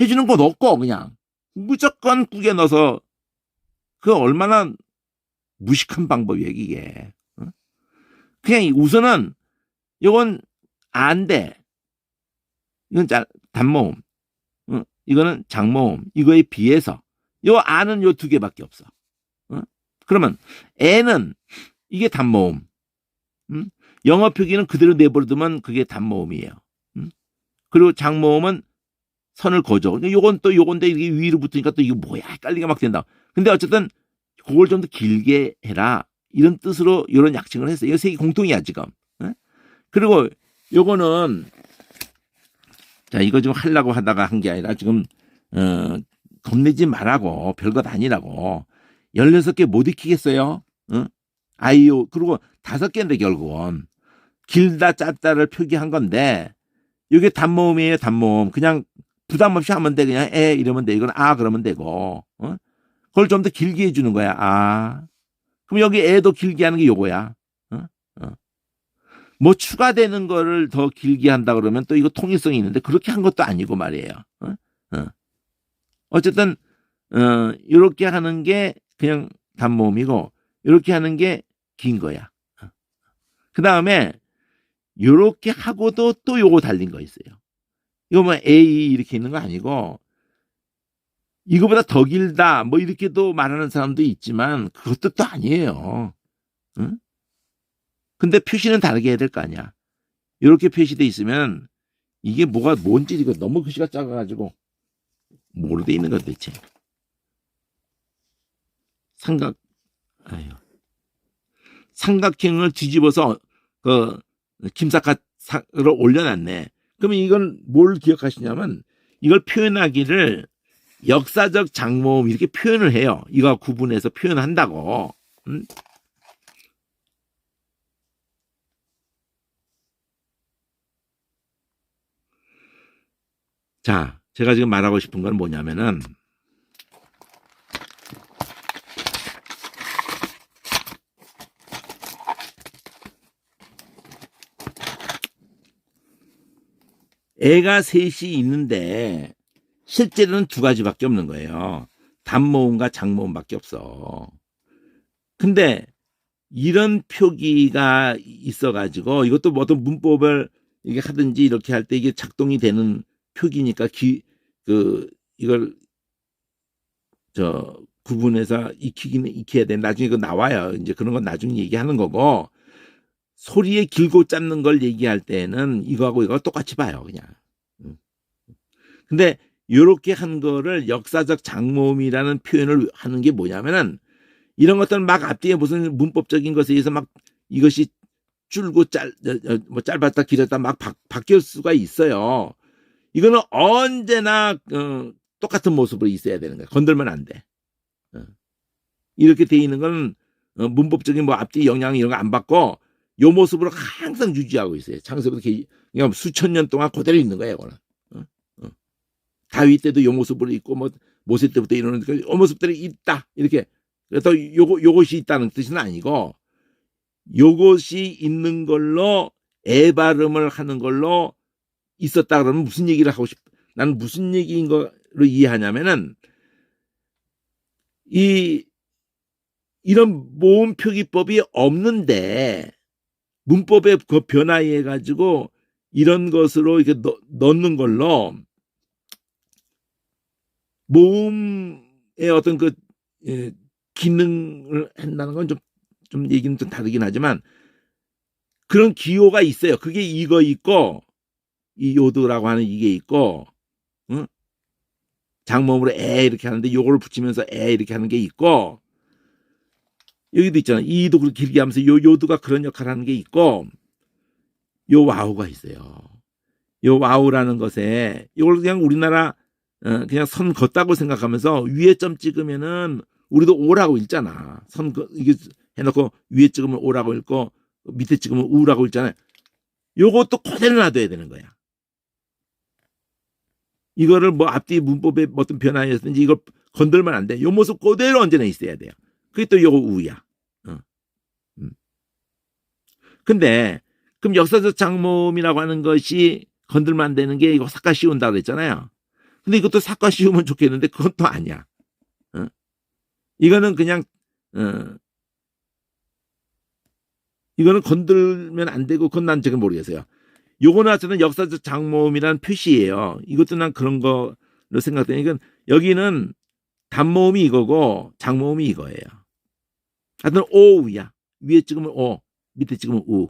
해주는 건 없고 그냥 무조건 꾸겨 넣어서, 그 얼마나 무식한 방법이야 이게. 그냥 우선은 이건 안돼, 이건 단모음, 이거는 장모음, 이거에 비해서 요 아는 요 2개밖에 없어. 그러면 애는 이게 단모음, 영어 표기는 그대로 내버려두면 그게 단모음이에요. 그리고 장모음은 선을 그어줘. 요건 또 요건데 이게 위로 붙으니까 또 이거 뭐야 헷갈리게 막 된다. 근데 어쨌든 그걸 좀 더 길게 해라, 이런 뜻으로 이런 약칭을 했어요. 이거 세계 공통이야 지금. 그리고 요거는, 자, 이거 좀 하려고 하다가 한 게 아니라 지금 겁내지 말라고, 별것 아니라고. 16개 못 익히겠어요? 아이오. 그리고 5개인데 결국은 길다 짧다를 표기한 건데, 이게 단모음이에요. 단모음. 그냥 부담 없이 하면 돼. 그냥 에 이러면 돼. 이건 아 그러면 되고. 그걸 좀 더 길게 해주는 거야. 아. 그럼 여기 애도 길게 하는 게 요거야. 뭐 추가되는 거를 더 길게 한다 그러면 또 이거 통일성이 있는데 그렇게 한 것도 아니고 말이에요. 어쨌든 이렇게 하는 게 그냥 단모음이고, 이렇게 하는 게 긴 거야. 그 다음에 이렇게 하고도 또 요거 달린 거 있어요. 이거 뭐 A 이렇게 있는 거 아니고, 이거보다 더 길다 뭐 이렇게도 말하는 사람도 있지만 그것도 또 아니에요. 근데 표시는 다르게 해야 될 거 아니야. 이렇게 표시돼 있으면 이게 뭔지 이거 너무 글씨가 작아가지고 뭐로 돼 있는 거 대체. 삼각형을 뒤집어서 그 김삿갓으로 올려놨네. 그러면 이건 뭘 기억하시냐면, 이걸 표현하기를 역사적 장모음 이렇게 표현을 해요. 이거 구분해서 표현한다고. 자, 제가 지금 말하고 싶은 건 뭐냐면은, 애가 셋이 있는데 실제로는 2가지밖에 없는 거예요. 단모음과 장모음밖에 없어. 근데 이런 표기가 있어가지고, 이것도 어떤 문법을 이게 하든지 이렇게 할 때 이게 작동이 되는 표기니까 이걸 구분해서 익혀야 돼. 나중에 그 나와요. 이제 그런 건 나중에 얘기하는 거고, 소리의 길고 짧는 걸 얘기할 때는 이거하고 이거 똑같이 봐요, 그냥. 근데 요렇게 한 거를 역사적 장모음이라는 표현을 하는 게 뭐냐면은, 이런 것들은 막 앞뒤에 무슨 문법적인 것에 의해서 막 이것이 줄고 짧았다 길었다 막 바뀔 수가 있어요. 이거는 언제나 똑같은 모습으로 있어야 되는 거야. 건들면 안 돼. 이렇게 돼 있는 건 문법적인 뭐 앞뒤 영향 이런 거 안 받고 요 모습으로 항상 유지하고 있어요. 창세부터 그냥 수천 년 동안 그대로 있는 거예요. 이거는. 다윗 때도 요 모습으로 있고 뭐 모세 때부터 이러니까 요 모습들이 있다. 이렇게. 그래서 요것이 있다는 뜻은 아니고 요것이 있는 걸로 애 발음을 하는 걸로 있었다 그러면 무슨 얘기를 하고 나는 무슨 얘기인 거로 이해하냐면은 이런 모음 표기법이 없는데 문법의 그 변화해 가지고 이런 것으로 이렇게 넣는 걸로 모음의 어떤 기능을 한다는 건 좀 얘기는 좀 다르긴 하지만 그런 기호가 있어요. 그게 이거 있고 이 요드라고 하는 이게 있고, 응? 장모음으로 에 이렇게 하는데 요거를 붙이면서 에 이렇게 하는 게 있고, 여기도 있잖아. 이도 그렇게 길게 하면서 요드가 그런 역할을 하는 게 있고, 요 와우가 있어요. 요 와우라는 것에 이걸 그냥 우리나라 그냥 선 걷다고 생각하면서 위에 점 찍으면은 우리도 오라고 읽잖아. 이게 해놓고 위에 찍으면 오라고 읽고 밑에 찍으면 우라고 읽잖아요. 요것도 그대로 놔둬야 되는 거야. 이거를 뭐 앞뒤 문법에 어떤 변화였든지 이걸 건들면 안 돼. 요 모습 그대로 언제나 있어야 돼요. 그게 또 요거 우야. 근데 그럼 역사적 장모음이라고 하는 것이 건들면 안 되는 게 이거 삭가 씌운다 그랬잖아요. 근데 이것도 삭가 씌우면 좋겠는데 그건 또 아니야. 이거는 그냥 이거는 건들면 안 되고 그건 난 지금 모르겠어요. 요거는 하여튼 역사적 장모음이라는 표시예요. 이것도 난 그런 거로 생각되니 이건 여기는 단모음이 이거고 장모음이 이거예요. 하여튼 오우야. 위에 찍으면 오, 밑에 찍으면 우.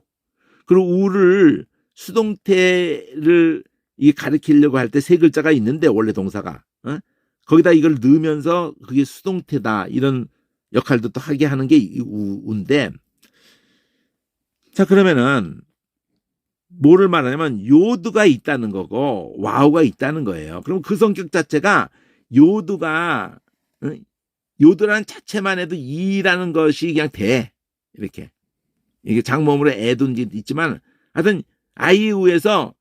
그리고 우를 수동태를 이게 가리키려고 할 때 세 글자가 있는데 원래 동사가 거기다 이걸 넣으면서 그게 수동태다 이런 역할도 또 하게 하는 게 우인데 자 그러면은 뭐를 말하냐면 요드가 있다는 거고 와우가 있다는 거예요. 그럼 그 성격 자체가 요드라는 자체만 해도 이라는 것이 그냥 돼. 이렇게. 이게 장모음으로 애든지 있지만 하여튼 아이우에서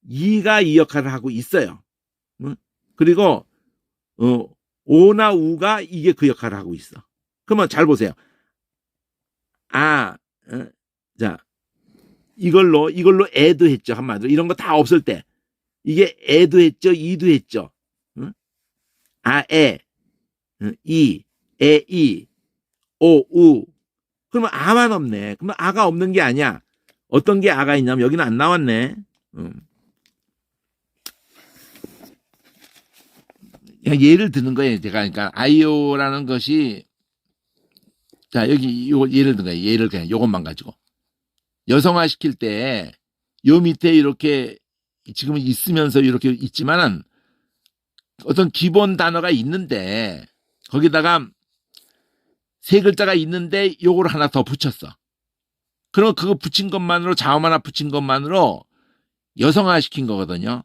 이가 이 역할을 하고 있어요. 그리고 오나 우가 이게 그 역할을 하고 있어. 그러면 잘 보세요. 자 이걸로 애도 했죠. 한마디로 이런 거 다 없을 때 이게 애도 했죠. 이도 했죠. 에, 이, 에, 이, 오, 우. 그러면 아만 없네. 그러면 아가 없는 게 아니야. 어떤 게 아가 있냐면 여기는 안 나왔네. 예를 드는 거예요. 제가 그러니까 아이오라는 것이 자 여기 요 예를 든 거예요. 예를 그냥 요것만 가지고 여성화 시킬 때 요 밑에 이렇게 지금은 있으면서 이렇게 있지만은 어떤 기본 단어가 있는데 거기다가 세 글자가 있는데 요걸 하나 더 붙였어. 그럼 그거 붙인 것만으로 자음 하나 붙인 것만으로 여성화 시킨 거거든요.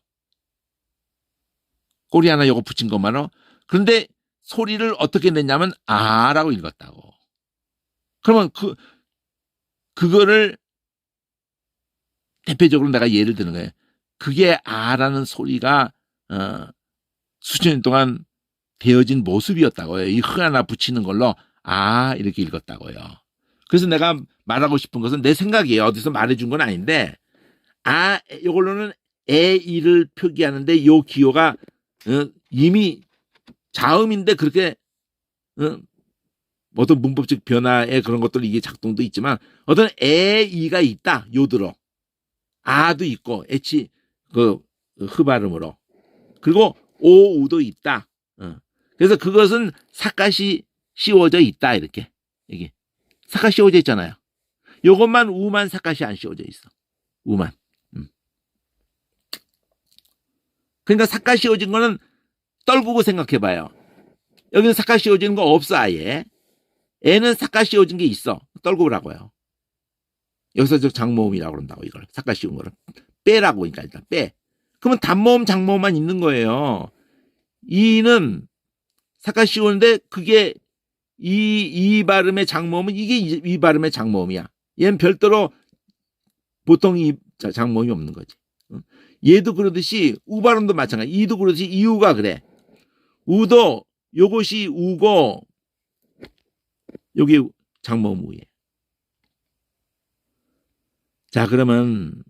꼬리 하나 요거 붙인 것만으로. 그런데 소리를 어떻게 냈냐면 아라고 읽었다고. 그러면 그거를 대표적으로 내가 예를 드는 거예요. 그게 아라는 소리가 수천 년 동안 되어진 모습이었다고요. 이 흐 하나 붙이는 걸로 아 이렇게 읽었다고요. 그래서 내가 말하고 싶은 것은 내 생각이에요. 어디서 말해준 건 아닌데 이걸로는 에 이를 표기하는데 요 기호가 이미 자음인데 그렇게 어떤 문법적 변화의 그런 것들 이게 작동도 있지만 어떤 에 이가 있다 요드로. 아도 있고 H 그 흡발음으로. 그리고 오우도 있다. 그래서 그것은 삿갓이 씌워져 있다 이렇게. 이게 삿갓 씌워져 있잖아요. 요것만 우만 삿갓이 안 씌워져 있어. 우만. 그러니까 삿갓 씌워진 거는 떨구고 생각해봐요. 여기는 삿갓 씌워지는 거 없어 아예. 애는 삿갓 씌워진 게 있어. 떨구라고요. 여기서 저 장모음이라고 그런다고 이걸. 삿갓 씌운 거를. 빼라고 그러니까 일단 빼. 그러면 단모음 장모음만 있는 거예요. 이는 삿갓 씌우는데 그게 이 발음의 장모음은 이게 이 발음의 장모음이야. 얘는 별도로 보통 이 장모음이 없는 거지. 얘도 그러듯이 우 발음도 마찬가지. 이도 그러듯이 이우가 그래. 우도 요것이 우고 여기 장모음 우예. 자 그러면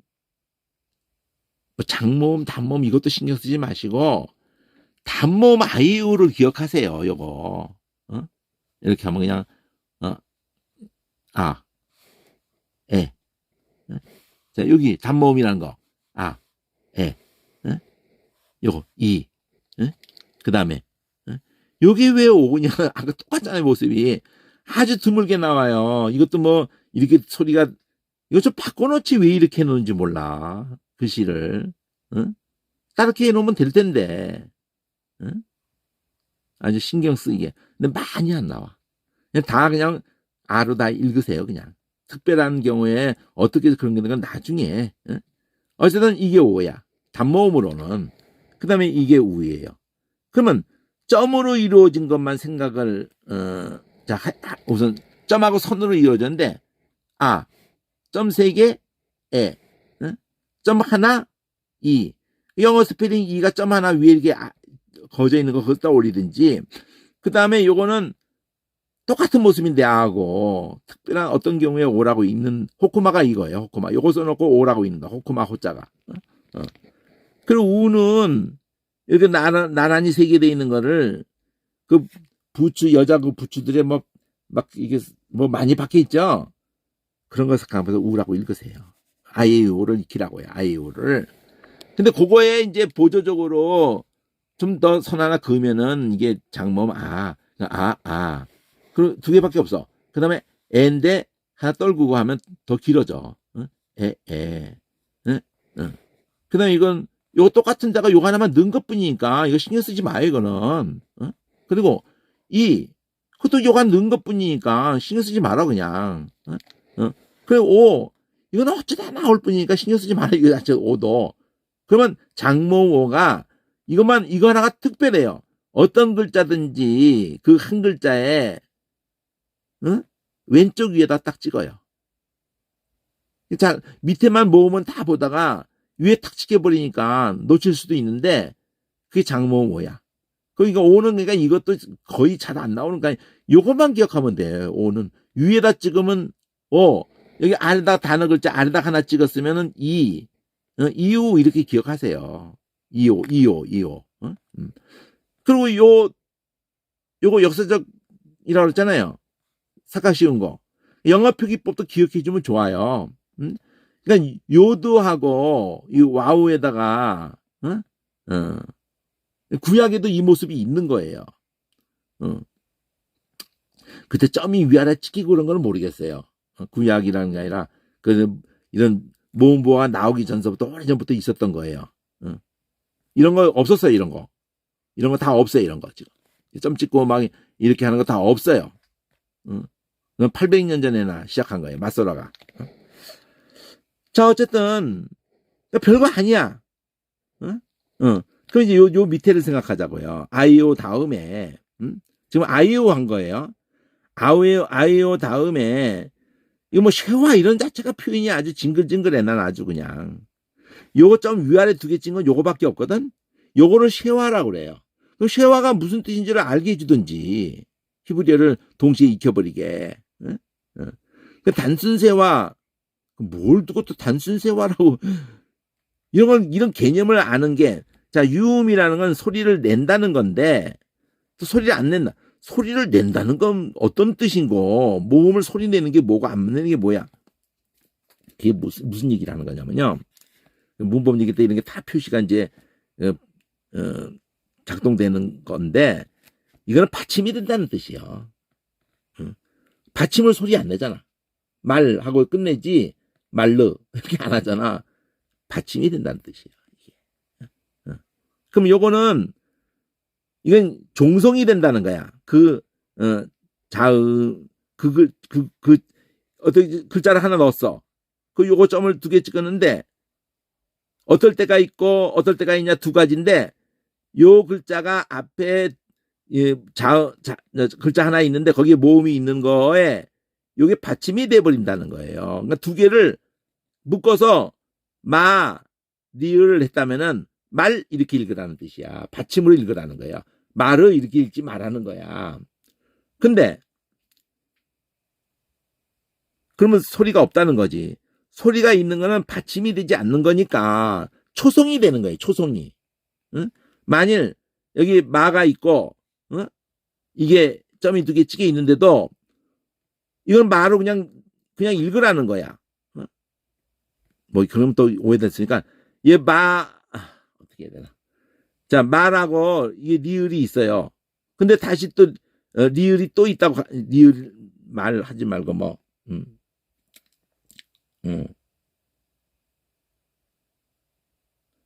뭐 장모음 단모음 이것도 신경 쓰지 마시고 단모음 아이우를 기억하세요. 요거 이렇게 하면 그냥 아, 에. 자 여기 단모음이라는 거 아, 에. 요거 이. 그 다음에 요게 왜 오냐 아까 똑같잖아요. 모습이 아주 드물게 나와요. 이것도 뭐 이렇게 소리가 이거 좀 바꿔놓지 왜 이렇게 해놓는지 몰라. 글씨를 다르게 해놓으면 될 텐데 아주 신경 쓰이게. 근데 많이 안 나와. 그냥 아로 다 읽으세요. 그냥 특별한 경우에 어떻게 그런 건 나중에. 어쨌든 이게 오야. 단모음으로는. 그 다음에 이게 우예요. 그러면 점으로 이루어진 것만 생각을 자 우선 점하고 선으로 이루어졌는데 아, 점 3개 에, 점 하나 이. 영어 스페링 이가 점 하나 위에 이렇게 거져 있는 거 그걸 떠올리든지. 그 다음에 요거는 똑같은 모습인데 아하고 특별한 어떤 경우에 오라고 있는 호쿠마가 이거예요. 호쿠마. 요거 써놓고 오라고 있는 거. 호쿠마 호자가. 그리고 우는 이렇게 나란히 세개되어 있는 거를 그 부추 여자 그 부추들에 막 이게 뭐 많이 박혀 있죠. 그런 거 생각하면서 우라고 읽으세요. 아이우를 익히라고요. 아이우를. 근데 그거에 이제 보조적으로 좀 더 선 하나 그으면은 이게 장모음 그리고 2개밖에 없어. 그 다음에 애인데 하나 떨구고 하면 더 길어져. 그 다음에 이건 요거 똑같은 데가 요거 하나만 넣은 것 뿐이니까 이거 신경 쓰지 마요 이거는. 그리고 그것도 요거 넣은 것 뿐이니까 신경 쓰지 마라 그냥. 그리고 이건 어쩌다 나올 뿐이니까 신경 쓰지 마라 이거 자체 오도. 그러면 장모오가 이거 하나가 특별해요. 어떤 글자든지 그 한 글자에 왼쪽 위에다 딱 찍어요. 자 밑에만 모으면 다 보다가 위에 탁 찍혀버리니까 놓칠 수도 있는데 그게 장모음 오야. 그러니까 오는 그러니까 이것도 거의 잘 안 나오는 거니까 요것만 기억하면 돼요. 오는 위에다 찍으면 여기 아래다 단어 글자 아래다 하나 찍었으면은 이오 이렇게 기억하세요. 이오. 그리고 요거 역사적이라고 그랬잖아요. 삿갓 씌운 거. 영어 표기법도 기억해주면 좋아요. 그러니까 요드하고 이 와우에다가 구약에도 이 모습이 있는 거예요. 그때 점이 위아래 찍히고 그런 건 모르겠어요. 구약이라는 게 아니라 이런 모음보가 나오기 전서부터 오래전부터 있었던 거예요. 이런 거 없었어요. 이런 거 다 없어요. 이런 거 지금 점 찍고 막 이렇게 하는 거 다 없어요. 800년 전에나 시작한 거예요. 맞서라가. 자 어쨌든 별거 아니야. 그럼 이제 요 밑에를 생각하자고요. 아이오 다음에 지금 아이오 한 거예요. 아이오 다음에 이거 뭐 쉐와 이런 자체가 표현이 아주 징글징글해. 난 아주 그냥 요거 좀 위아래 2개 찍은 건 요거밖에 없거든. 요거를 쉐와라고 그래요. 그럼 쉐와가 무슨 뜻인지를 알게 해주든지 히브리어를 동시에 익혀버리게. 그 단순세와 뭘 두고 또 단순세와라고 이런 개념을 아는 게 자 유음이라는 건 소리를 낸다는 건데 또 소리를 안 낸다. 소리를 낸다는 건 어떤 뜻인고 모음을 소리 내는 게 뭐고 안 내는 게 뭐야. 그게 무슨 얘기를 하는 거냐면요. 문법얘기 때 이런 게 다 표시가 이제 작동되는 건데 이거는 받침이 된다는 뜻이요. 받침을 소리 안 내잖아. 말하고 끝내지 말르 이렇게 안 하잖아. 받침이 된다는 뜻이에요. 그럼 요거는 이건 종성이 된다는 거야. 자음 어떻게 글자를 하나 넣었어. 요거 점을 2개 찍었는데 어떨 때가 있고 어떨 때가 있냐 2가지인데 요 글자가 앞에 글자 하나 있는데 거기에 모음이 있는 거에 요게 받침이 돼버린다는 거예요. 그러니까 2개를 묶어서 리을 했다면은 말 이렇게 읽으라는 뜻이야. 받침으로 읽으라는 거야. 말을 이렇게 읽지 말라는 거야. 근데 그러면 소리가 없다는 거지. 소리가 있는 거는 받침이 되지 않는 거니까 초성이 되는 거예요. 초성이. 응? 만일 여기 마가 있고 이게 점이 2개 찍혀 있는데도 이건 마로 그냥 읽으라는 거야. 뭐 그럼 또 오해됐으니까 얘 어떻게 해야 되나. 자, 마라고 이게 리을이 있어요. 근데 다시 또 리을이 또 있다고 리을 말 하지 말고 뭐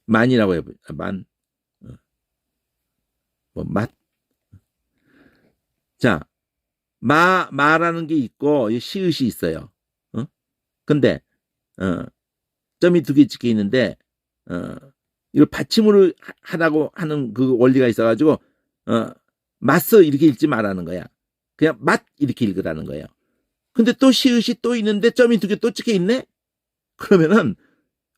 만이라고 해요. 만. 뭐 맛. 자, 마라는 게 있고 시읒이 있어요. 근데 점이 2개 찍혀 있는데 이걸 받침으로 하라고 하는 그 원리가 있어가지고 맛스 이렇게 읽지 말라는 거야. 그냥 맛 이렇게 읽으라는 거예요. 근데 또 시읒이 또 있는데 점이 2개 또 찍혀 있네. 그러면은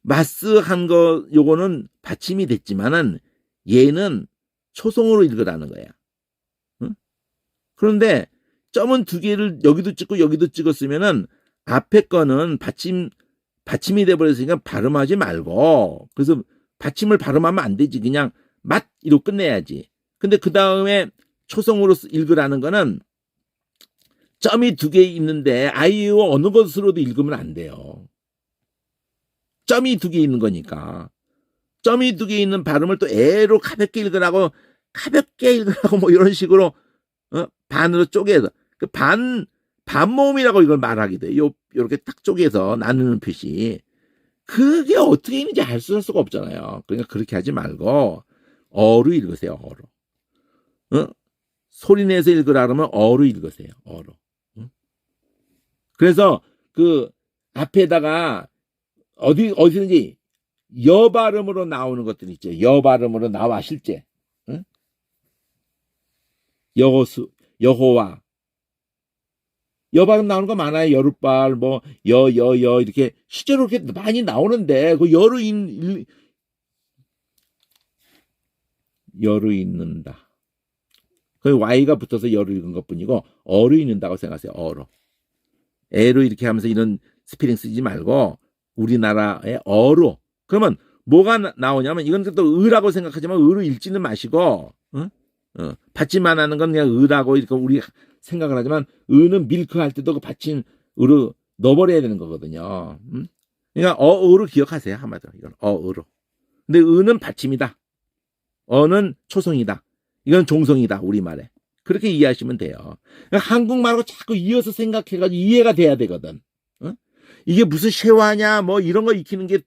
마스 한 거 요거는 받침이 됐지만은 얘는 초성으로 읽으라는 거야. 응? 그런데 점은 2개를 여기도 찍고 여기도 찍었으면은 앞에 거는 받침이 돼버렸으니까 발음하지 말고, 그래서 받침을 발음하면 안 되지. 그냥 맛이로 끝내야지. 근데 그 다음에 초성으로 읽으라는 거는 점이 2개 있는데 아이유 어느 것으로도 읽으면 안 돼요. 점이 2개 있는 거니까. 점이 2개 있는 발음을 또 애로 가볍게 읽으라고 뭐 이런 식으로 반으로 쪼개서 반모음이라고 이걸 말하기도 해요. 요렇게 딱 쪼개서 나누는 표시. 그게 어떻게 있는지 알 수가 없잖아요. 그러니까 그렇게 하지 말고 어로 읽으세요. 어로. 소리 내서 읽으라 그러면 어로 읽으세요. 어로. 그래서 그 앞에다가 어디든지 여 발음으로 나오는 것들 있죠. 여 발음으로 나와 실제. 여호와. 여 발음 나오는 거 많아요. 여룻발, 뭐, 여, 이렇게, 실제로 이렇게 많이 나오는데, 여로 읽는다. 그 Y가 붙어서 여로 읽은 것 뿐이고, 어로 읽는다고 생각하세요. 어로. 애로 이렇게 하면서 이런 스페링 쓰지 말고, 우리나라의 어로. 그러면 뭐가 나오냐면, 이건 또 의라고 생각하지만, 의로 읽지는 마시고, 받침만 하는 건 그냥 의라고 이렇게 우리 생각을 하지만 의는 밀크 할 때도 그 받침으로 넣어버려야 되는 거거든요. 그러니까 어의로 기억하세요. 한마디로 이건 어의로. 근데 의는 받침이다. 어는 초성이다. 이건 종성이다. 우리말에. 그렇게 이해하시면 돼요. 그러니까 한국말하고 자꾸 이어서 생각해가지고 이해가 돼야 되거든. 이게 무슨 쉐화냐 뭐 이런 거 익히는 게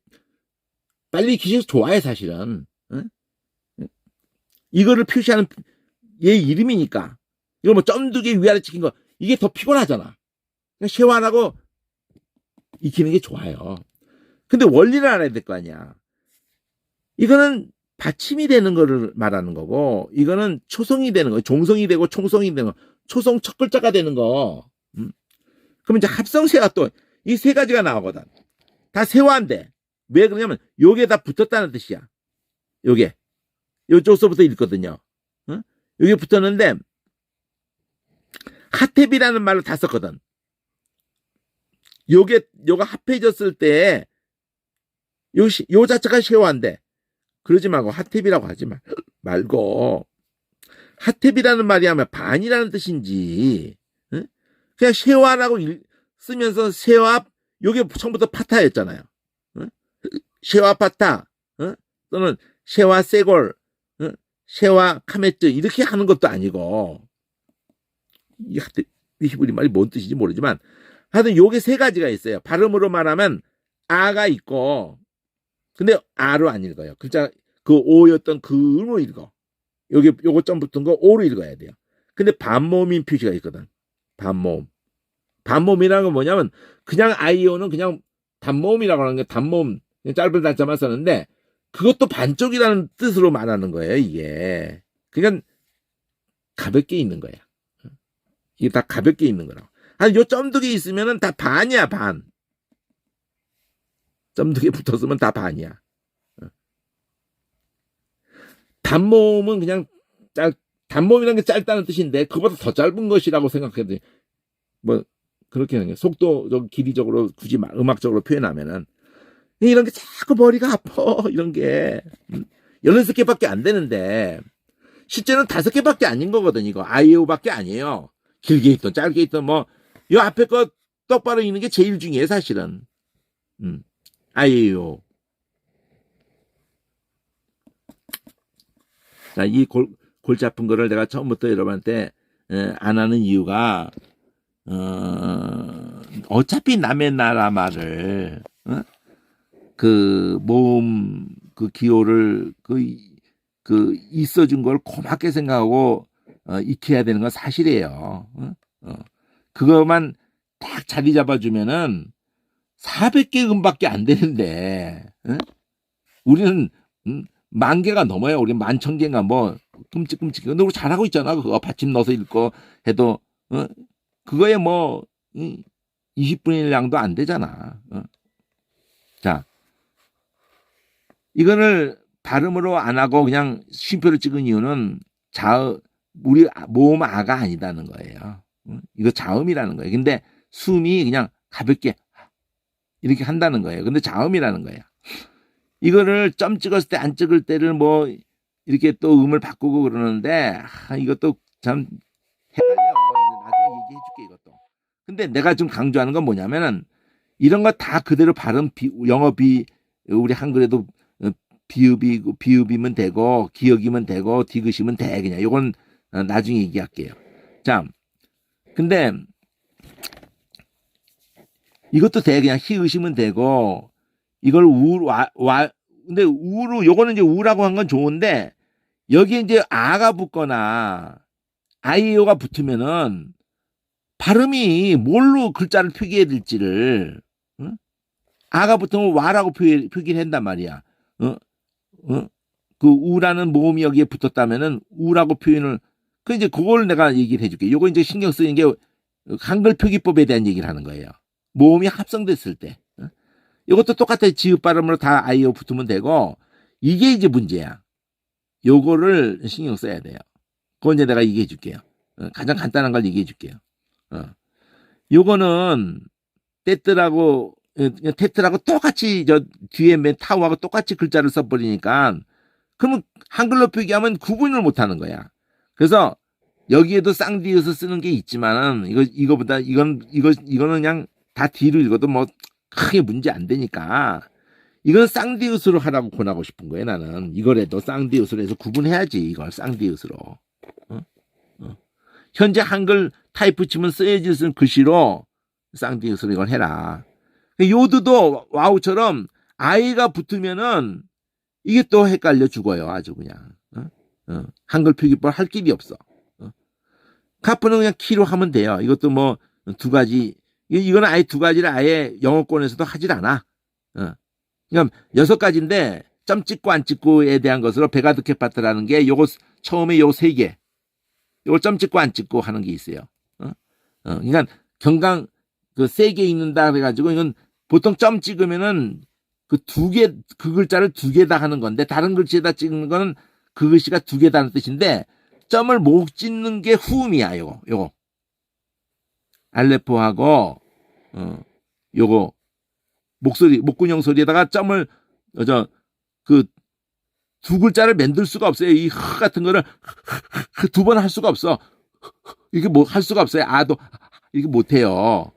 빨리 익히셔서 좋아요. 사실은. 이거를 표시하는 얘 이름이니까. 이거 뭐 점 2개 위아래 찍힌 거 이게 더 피곤하잖아. 쉐완하고 익히는 게 좋아요. 근데 원리를 알아야 될 거 아니야. 이거는 받침이 되는 거를 말하는 거고 이거는 초성이 되는 거, 종성이 되고 총성이 되는 거, 초성 첫 글자가 되는 거. 그럼 이제 합성세와 또 이 3가지가 나오거든. 다 세화인데 왜 그러냐면 요게 다 붙었다는 뜻이야. 요게 요쪽서부터 읽거든요. 여기 붙었는데 하탭이라는 말을 다 썼거든. 요가 합해졌을 때 요 자체가 쉐화인데 그러지 말고 하탭이라고 하지 말고 하탭이라는 말이 하면 반이라는 뜻인지 그냥 쉐화라고 쓰면서 쉐화 요게 처음부터 파타였잖아요. 쉐와 파타, 또는 쉐와 세골, 쉐와 카메트 이렇게 하는 것도 아니고, 이 히브리 말이 뭔 뜻인지 모르지만 하여튼 요게 세 가지가 있어요. 발음으로 말하면 아가 있고, 근데 아로 안 읽어요. 글자 그 오였던 그 음으로 읽어. 요거 점 붙은 거 오로 읽어야 돼요. 근데 반모음인 표시가 있거든. 반모음. 반모음이라는 건 뭐냐면 그냥 아이오는 그냥 단모음이라고 하는 게 단모음 짧은 단자만 썼는데 그것도 반쪽이라는 뜻으로 말하는 거예요. 이게 그냥 가볍게 있는 거야. 이게 다 가볍게 있는 거라고. 한 요 점 두 개 있으면은 다 반이야, 반. 점 두 개 붙었으면 다 반이야. 단모음은 그냥 단모음이라는 게 짧다는 뜻인데 그보다 더 짧은 것이라고 생각해도 돼. 뭐 그렇게 하는 게 속도적 길이적으로 굳이 음악적으로 표현하면은 이런 게 자꾸 머리가 아파. 이런 게 16개밖에 안 되는데 실제는 5개밖에 아닌 거거든. 이거 아이오밖에 아니에요. 길게 있던 짧게 있던 뭐 이 앞에 거 똑바로 읽는 게 제일 중요해 사실은. 아이오. 자, 이 골치 아픈 거를 내가 처음부터 여러분한테 안 하는 이유가 어차피 남의 나라 말을 그 모음 그 기호를 그 있어준 걸 고맙게 생각하고 익혀야 되는 건 사실이에요. 그것만 딱 자리 잡아주면은 400개 음밖에 안 되는데 우리는 10,000개가 넘어요. 우리 11,000개인가 뭐 끔찍끔찍. 근데 우리 잘하고 있잖아. 그거 받침 넣어서 읽고 해도 그거에 뭐 20분의 1 양도 안 되잖아. 자, 이거를 발음으로 안 하고 그냥 쉼표를 찍은 이유는 우리 모음 아가 아니다는 거예요. 이거 자음이라는 거예요. 근데 숨이 그냥 가볍게 이렇게 한다는 거예요. 근데 자음이라는 거예요. 이거를 점 찍었을 때 안 찍을 때를 뭐 이렇게 또 음을 바꾸고 그러는데 이것도 참 헷갈려. 나중에 얘기해 줄게 이것도. 근데 내가 좀 강조하는 건 뭐냐면은 이런 거 다 그대로 발음 영어 우리 한글에도 비읍이면 되고 기역이면 되고 디귿이면 돼. 그냥 이건 나중에 얘기할게요. 자, 근데 이것도 돼. 그냥 히읗이면 되고 이걸 근데 우로 요거는 이제 우라고 한 건 좋은데 여기에 이제 아가 붙거나 아이오가 붙으면은 발음이 뭘로 글자를 표기해야 될지를 아가 붙으면 와라고 표기를 한단 말이야. 그 우라는 모음이 여기에 붙었다면은 우라고 표현을 그 이제 그걸 내가 얘기를 해줄게. 요거 이제 신경 쓰이는 게 한글 표기법에 대한 얘기를 하는 거예요. 모음이 합성됐을 때. 이것도 똑같아. 지읒 발음으로 다 아이오 붙으면 되고 이게 이제 문제야. 요거를 신경 써야 돼요. 그건 이제 내가 얘기해 줄게요. 가장 간단한 걸 얘기해 줄게요. 요거는 테트라고 똑같이 저 뒤에 맨 타우하고 똑같이 글자를 써버리니까 그러면 한글로 표기하면 구분을 못하는 거야. 그래서 여기에도 쌍디읒을 쓰는 게 있지만은 이거보다 이거는 그냥 다 뒤로 읽어도 뭐 크게 문제 안 되니까 이건 쌍디읒으로 하라고 권하고 싶은 거예요. 나는 이거라도 쌍디읒으로 해서 구분해야지. 이걸 쌍디읒으로. 현재 한글 타이프 치면 써야지 쓰는 글씨로 쌍디읒으로 이걸 해라. 요드도 와우처럼 아이가 붙으면은 이게 또 헷갈려 죽어요. 아주 그냥 한글 표기법 할 길이 없어. 카프는 그냥 키로 하면 돼요. 이것도 뭐 2가지. 이거는 아예 2가지를 아예 영어권에서도 하질 않아. 그러니까 6가지인데 점 찍고 안 찍고에 대한 것으로 베가드케파트라는 게 요거 처음에 요 3개. 요걸 점 찍고 안 찍고 하는 게 있어요. 그러니까 경강 그 3개 읽는다 그래가지고 이건 보통 점 찍으면은 그 글자를 2개다 하는 건데 다른 글씨에다 찍는 거는 그 글씨가 2개다는 뜻인데 점을 못 찍는 게 후음이야. 요거 알레포하고 요거 목근형 소리에다가 점을 그 2글자를 만들 수가 없어요. 이 흐 같은 거를 2번 할 수가 없어. 이게 뭐 할 수가 없어요. 아도 이게 못 해요.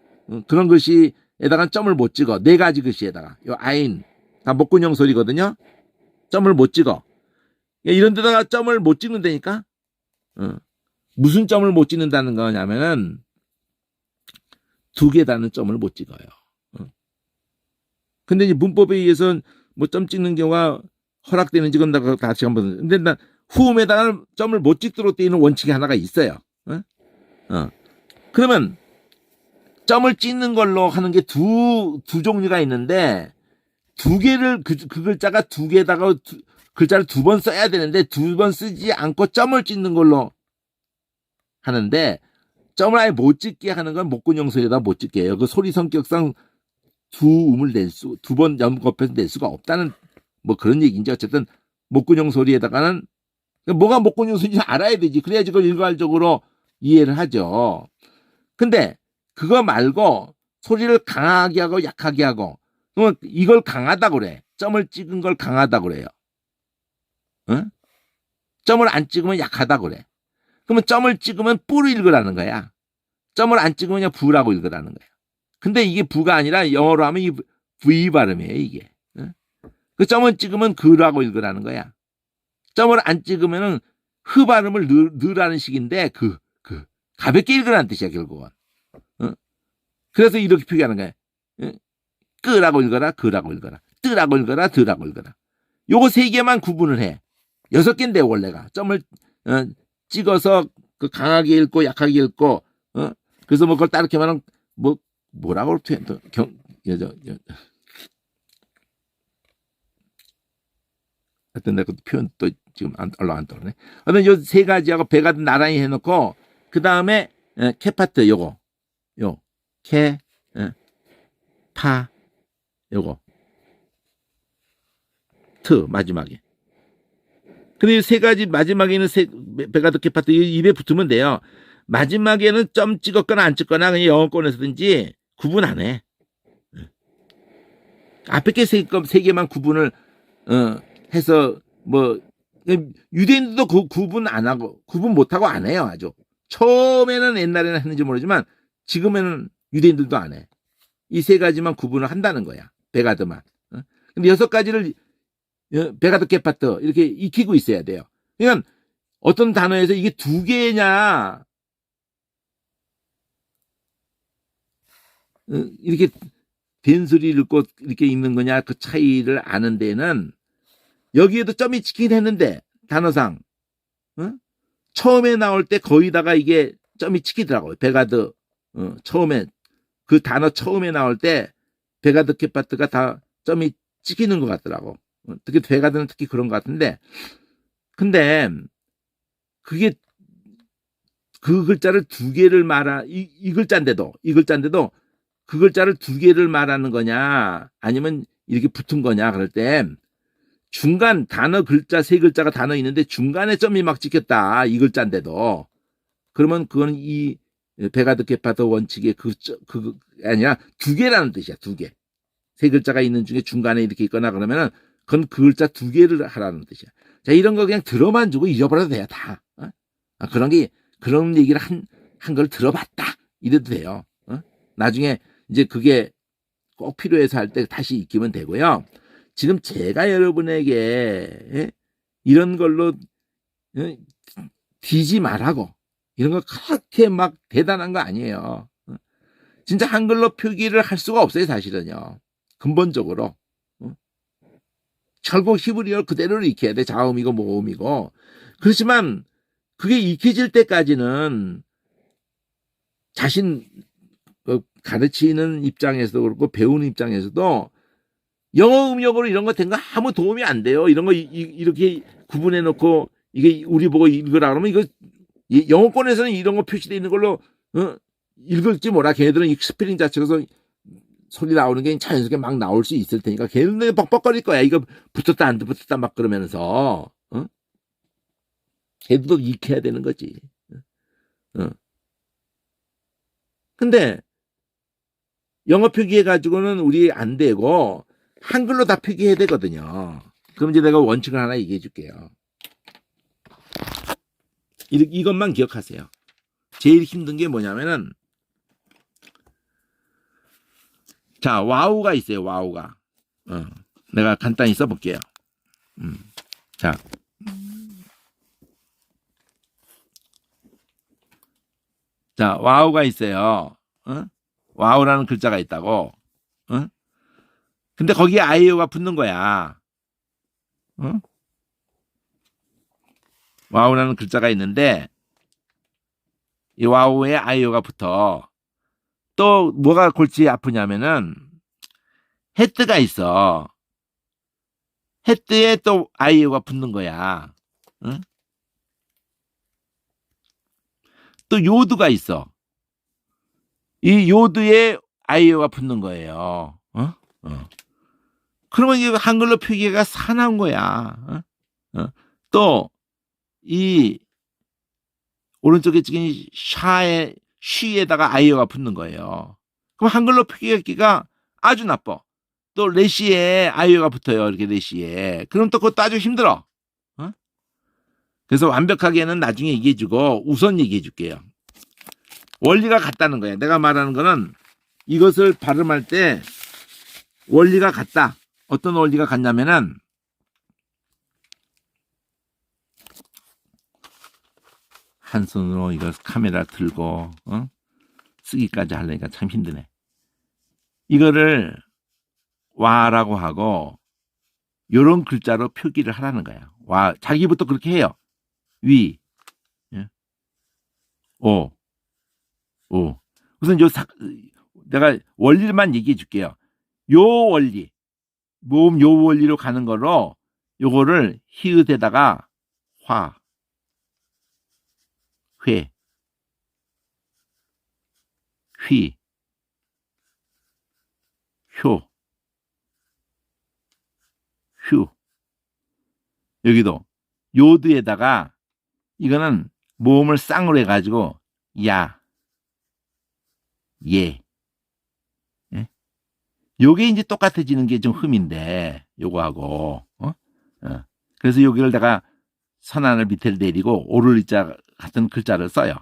그런 글씨에다가 점을 못 찍어. 4가지 글씨에다가 요 아인 다 목근형 소리거든요. 점을 못 찍어. 이런 데다가 점을 못 찍는다니까. 무슨 점을 못 찍는다는 거냐면은 두 개 다는 점을 못 찍어요. 근데 이제 문법에 의해서 뭐 점 찍는 경우가 허락되는지 그건 다 같이 한번. 근데 난 후음에다가 점을 못 찍도록 되어 있는 원칙이 하나가 있어요. 그러면 점을 찍는 걸로 하는 게 두 종류가 있는데 두 개를 그 글자가 두 개다가 글자를 두 번 써야 되는데 두 번 쓰지 않고 점을 찍는 걸로 하는데 점을 아예 못 찍게 하는 건 목근형 소리에다 못 찍게 해요. 그 소리 성격상 두 음을 두 번 연급해서 낼 수가 없다는 뭐 그런 얘기인지 어쨌든 목근형 소리에다가는 뭐가 목근형 소리인지 알아야 되지. 그래야지 그걸 일괄적으로 이해를 하죠. 근데 그거 말고 소리를 강하게 하고 약하게 하고 그러면 이걸 강하다고 그래. 점을 찍은 걸 강하다고 그래요. 점을 안 찍으면 약하다고 그래. 그러면 점을 찍으면 뿌로 읽으라는 거야. 점을 안 찍으면 그냥 부라고 읽으라는 거야. 근데 이게 부가 아니라 영어로 하면 이 V 발음이에요, 이게. 그 점을 찍으면 그라고 읽으라는 거야. 점을 안 찍으면은 흐 발음을 느라는 식인데 가볍게 읽으라는 뜻이야, 결국은. 그래서 이렇게 표기하는 거야. 끄라고 읽어라, 그라고 읽어라. 뜨라고 읽어라, 드라고 읽어라. 요거 세 개만 구분을 해. 6개인데 원래가. 점을 찍어서 그 강하게 읽고 약하게 읽고 그래서 뭐 그걸 따르게 말하면 뭐라고 하여튼 내가 그 표현 또 지금 얼른 안 떠오르네. 하여튼 요 세 가지하고 배가든 나란히 해놓고 그 다음에 캐파트 요거 파 요거 트 마지막에. 근데 이 세 가지 마지막에는 배가드 캐파트 입에 붙으면 돼요. 마지막에는 점 찍었거나 안 찍거나 그냥 영어권에서든지 구분 안 해. 앞에 게 세 개만 구분을 해서 뭐 유대인들도 그 구분 안 하고 구분 못 하고 안 해요. 아주 처음에는 옛날에는 했는지 모르지만 지금에는 유대인들도 안 해. 이 세 가지만 구분을 한다는 거야. 배가드만. 근데 6가지를 배가드 캐파트 이렇게 익히고 있어야 돼요. 그러니까 어떤 단어에서 이게 두 개냐 이렇게 된 소리를 읽고 이렇게 읽는 거냐 그 차이를 아는 데는 여기에도 점이 찍긴 했는데 단어상 처음에 나올 때 거의다가 이게 점이 찍히더라고요. 배가드 처음에 그 단어 처음에 나올 때 배가드 캐파트가 다 점이 찍히는 것 같더라고. 특히 배가드는 특히 그런 것 같은데 근데 그게 그 글자를 두 개를 이 글자인데도 그 글자를 두 개를 말하는 거냐 아니면 이렇게 붙은 거냐 그럴 때 중간 단어 글자 세 글자가 단어 있는데 중간에 점이 막 찍혔다 이 글자인데도 그러면 그건 이 배가드 캐파트 원칙의 그 아니라 두 개라는 뜻이야. 두 개. 세 글자가 있는 중에 중간에 이렇게 있거나 그러면은 그건 그 글자 두 개를 하라는 뜻이야. 자, 이런 거 그냥 들어만 주고 잊어버려도 돼요, 다. 그런 얘기를 한 걸 들어봤다. 이래도 돼요. 나중에 이제 그게 꼭 필요해서 할 때 다시 익히면 되고요. 지금 제가 여러분에게 이런 걸로 뒤지 말라고 이런 거 그렇게 막 대단한 거 아니에요. 진짜 한글로 표기를 할 수가 없어요, 사실은요. 근본적으로. 결국 히브리어를 그대로 익혀야 돼. 자음이고 모음이고. 그렇지만 그게 익혀질 때까지는 자신 가르치는 입장에서도 그렇고 배우는 입장에서도 영어 음역으로 이런 거 된 거 아무 도움이 안 돼요. 이런 거 이렇게 구분해 놓고 이게 우리 보고 읽으라 그러면 이거 영어권에서는 이런 거 표시되어 있는 걸로 읽을지 몰라. 걔네들은 이 스페링 자체에서 소리 나오는 게 자연스럽게 막 나올 수 있을 테니까 걔네들 뻑뻑거릴 거야. 이거 붙었다 안 붙었다 막 그러면서 걔들도 익혀야 되는 거지. 근데 영어 표기해가지고는 우리 안 되고 한글로 다 표기해야 되거든요. 그럼 이제 내가 원칙을 하나 얘기해 줄게요. 이것만 기억하세요. 제일 힘든 게 뭐냐면은 자 와우가 있어요. 와우가 내가 간단히 써볼게요. 자, 자, 와우가 있어요. 어? 와우라는 글자가 있다고. 어? 근데 거기에 아이오가 붙는 거야. 어? 와우라는 글자가 있는데 이 와우에 아이오가 붙어. 또 뭐가 골치 아프냐면은 헤뜨가 있어. 헤뜨에 또 아이오가 붙는 거야. 어? 또 요드가 있어. 이 요드에 아이오가 붙는 거예요. 어? 어. 그러면 이게 한글로 표기가 사나운 거야. 어? 어. 또 이 오른쪽에 지금 샤에 쉬에다가 아이오가 붙는 거예요. 그럼 한글로 표기하기가 아주 나빠. 또 레시에 아이오가 붙어요. 이렇게 레시에. 그럼 또 그것도 아주 힘들어. 어? 그래서 완벽하게는 나중에 얘기해주고 우선 얘기해줄게요. 원리가 같다는 거야. 내가 말하는 거는 이것을 발음할 때 원리가 같다. 어떤 원리가 같냐면은 한 손으로 이거 카메라 들고 쓰기까지 하려니까 참 힘드네. 이거를 와라고 하고 요런 글자로 표기를 하라는 거야. 와, 자기부터 그렇게 해요. 위, 예? 오, 오. 우선 내가 원리만 얘기해 줄게요. 요 원리, 모음 요 원리로 가는 거로 요거를 히읗에다가 화, 회, 휘, 효, 휴. 여기도 요드에다가 이거는 모음을 쌍으로 해가지고 야, 예. 예? 요게 이제 똑같아지는 게 좀 흠인데 요거하고 그래서 여기를 내가 선안을 밑에 내리고 오를 자 같은 글자를 써요.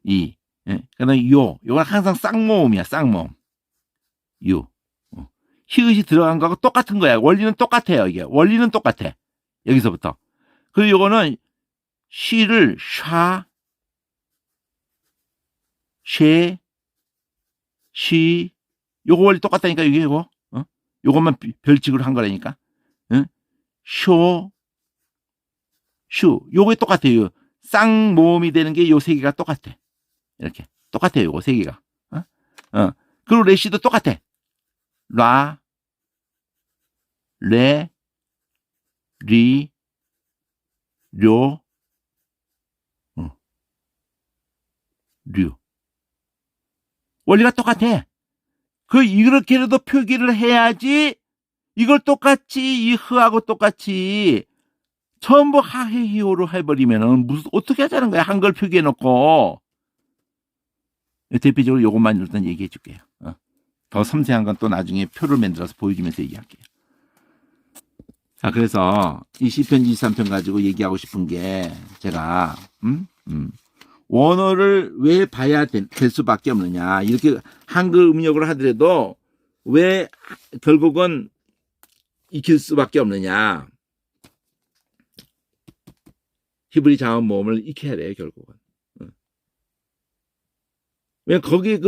이 그다음에 요건 항상 쌍모음이야. 쌍모음. 유. 히읗이 들어간 거하고 똑같은 거야. 원리는 똑같아요. 이게 원리는 똑같아. 여기서부터. 그리고 요거는 쉬를 샤, 쉐, 시 요거 원리 똑같다니까. 이게 이거 요것만 별칙으로 한 거라니까. 쇼, 슈 요게 똑같아요. 쌍모음이 되는 게 요 세 개가 똑같아. 이렇게 똑같아요. 요거 세 개가. 그리고 레시도 똑같아. 라, 레, 리, 료, 류. 원리가 똑같아. 이렇게라도 표기를 해야지 이걸 똑같이 이 흐하고 똑같이 전부 하해히호로 해버리면은 무슨 어떻게 하자는 거야. 한글 표기해놓고. 대표적으로 요것만 일단 얘기해 줄게요. 더 섬세한 건 또 나중에 표를 만들어서 보여주면서 얘기할게요. 자, 그래서 이 시편 23편 가지고 얘기하고 싶은 게 제가 원어를 왜 봐야 될 수밖에 없느냐. 이렇게 한글 음력을 하더라도 왜 결국은 익힐 수밖에 없느냐. 히브리 자음 모음을 익혀야 돼요. 결국은. 왜 거기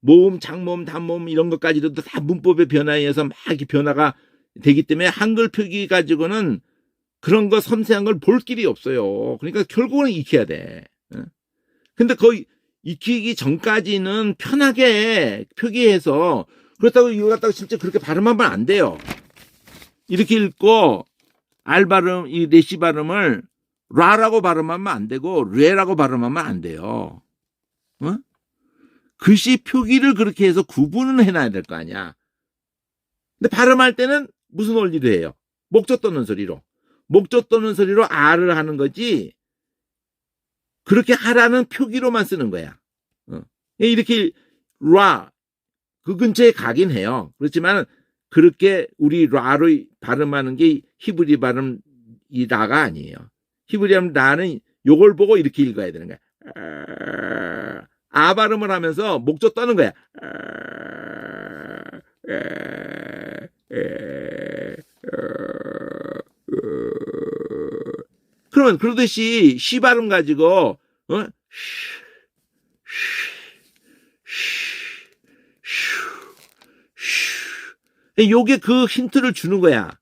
모음, 장모음, 단모음 이런 것까지도 다 문법의 변화에 의해서 막 이렇게 변화가 되기 때문에 한글 표기 가지고는 그런 거 섬세한 걸 볼 길이 없어요. 그러니까 결국은 익혀야 돼. 근데 거의 익히기 전까지는 편하게 표기해서 그렇다고 이거 갖다가 진짜 그렇게 발음하면 안 돼요. 이렇게 읽고 알 발음, 이 레시 발음을 라라고 발음하면 안 되고 레라고 발음하면 안 돼요. 글씨 표기를 그렇게 해서 구분을 해놔야 될 거 아니야. 근데 발음할 때는 무슨 원리를 해요? 목젖 떠는 소리로. 목젖 떠는 소리로 R을 하는 거지 그렇게 하라는 표기로만 쓰는 거야. 이렇게 라, 그 근처에 가긴 해요. 그렇지만 그렇게 우리 라로 발음하는 게 히브리 발음 이 라가 아니에요. 히브리 발음 라는 요걸 보고 이렇게 읽어야 되는 거야. 아 발음을 하면서 목젖 떠는 거야. 그러면 그러듯이 쉬 발음 가지고 요게 그 힌트를 주는 거야.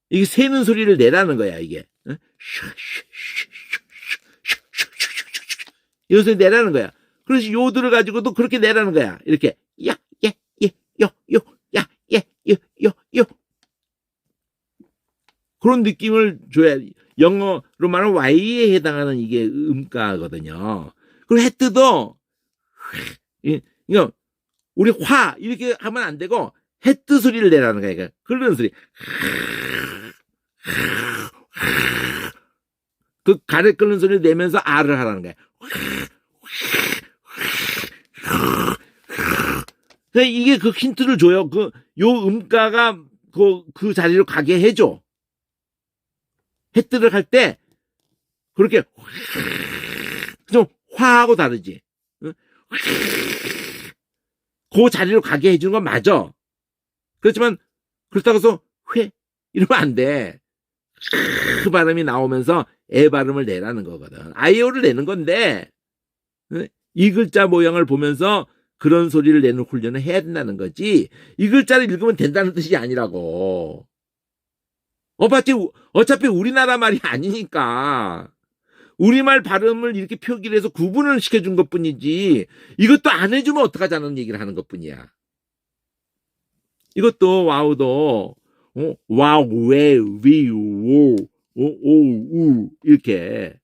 이게 새는 소리를 내라는 거야, 이게. 이것을 내라는 거야. 그래서 요들을 가지고도 그렇게 내라는 거야. 이렇게 야, 예, 예, 요, 요, 야, 예, 요, 요, 요. 그런 느낌을 줘야 영어로 말하면 Y에 해당하는 이게 음가거든요. 그리고 헤트도 이거 우리 화 이렇게 하면 안 되고 헤트 소리를 내라는 거야. 그러니까 그런 소리. 그 가래 끓는 소리를 내면서 R을 하라는 거야. 이게 그 힌트를 줘요. 요 음가가 그 자리로 가게 해줘. 헤트를 할 때 그렇게 좀 화하고 다르지. 그 자리로 가게 해주는 건 맞아. 그렇지만 그렇다고 해서 회 이러면 안 돼. 그 발음이 나오면서 애 발음을 내라는 거거든. 아이오를 내는 건데 이 글자 모양을 보면서 그런 소리를 내는 훈련을 해야 된다는 거지. 이 글자를 읽으면 된다는 뜻이 아니라고. 어차피 우리나라 말이 아니니까. 우리말 발음을 이렇게 표기를 해서 구분을 시켜준 것 뿐이지, 이것도 안 해주면 어떡하자는 얘기를 하는 것 뿐이야. 이것도 와우도, 와우, 왜, 위, 오, 우, 이렇게,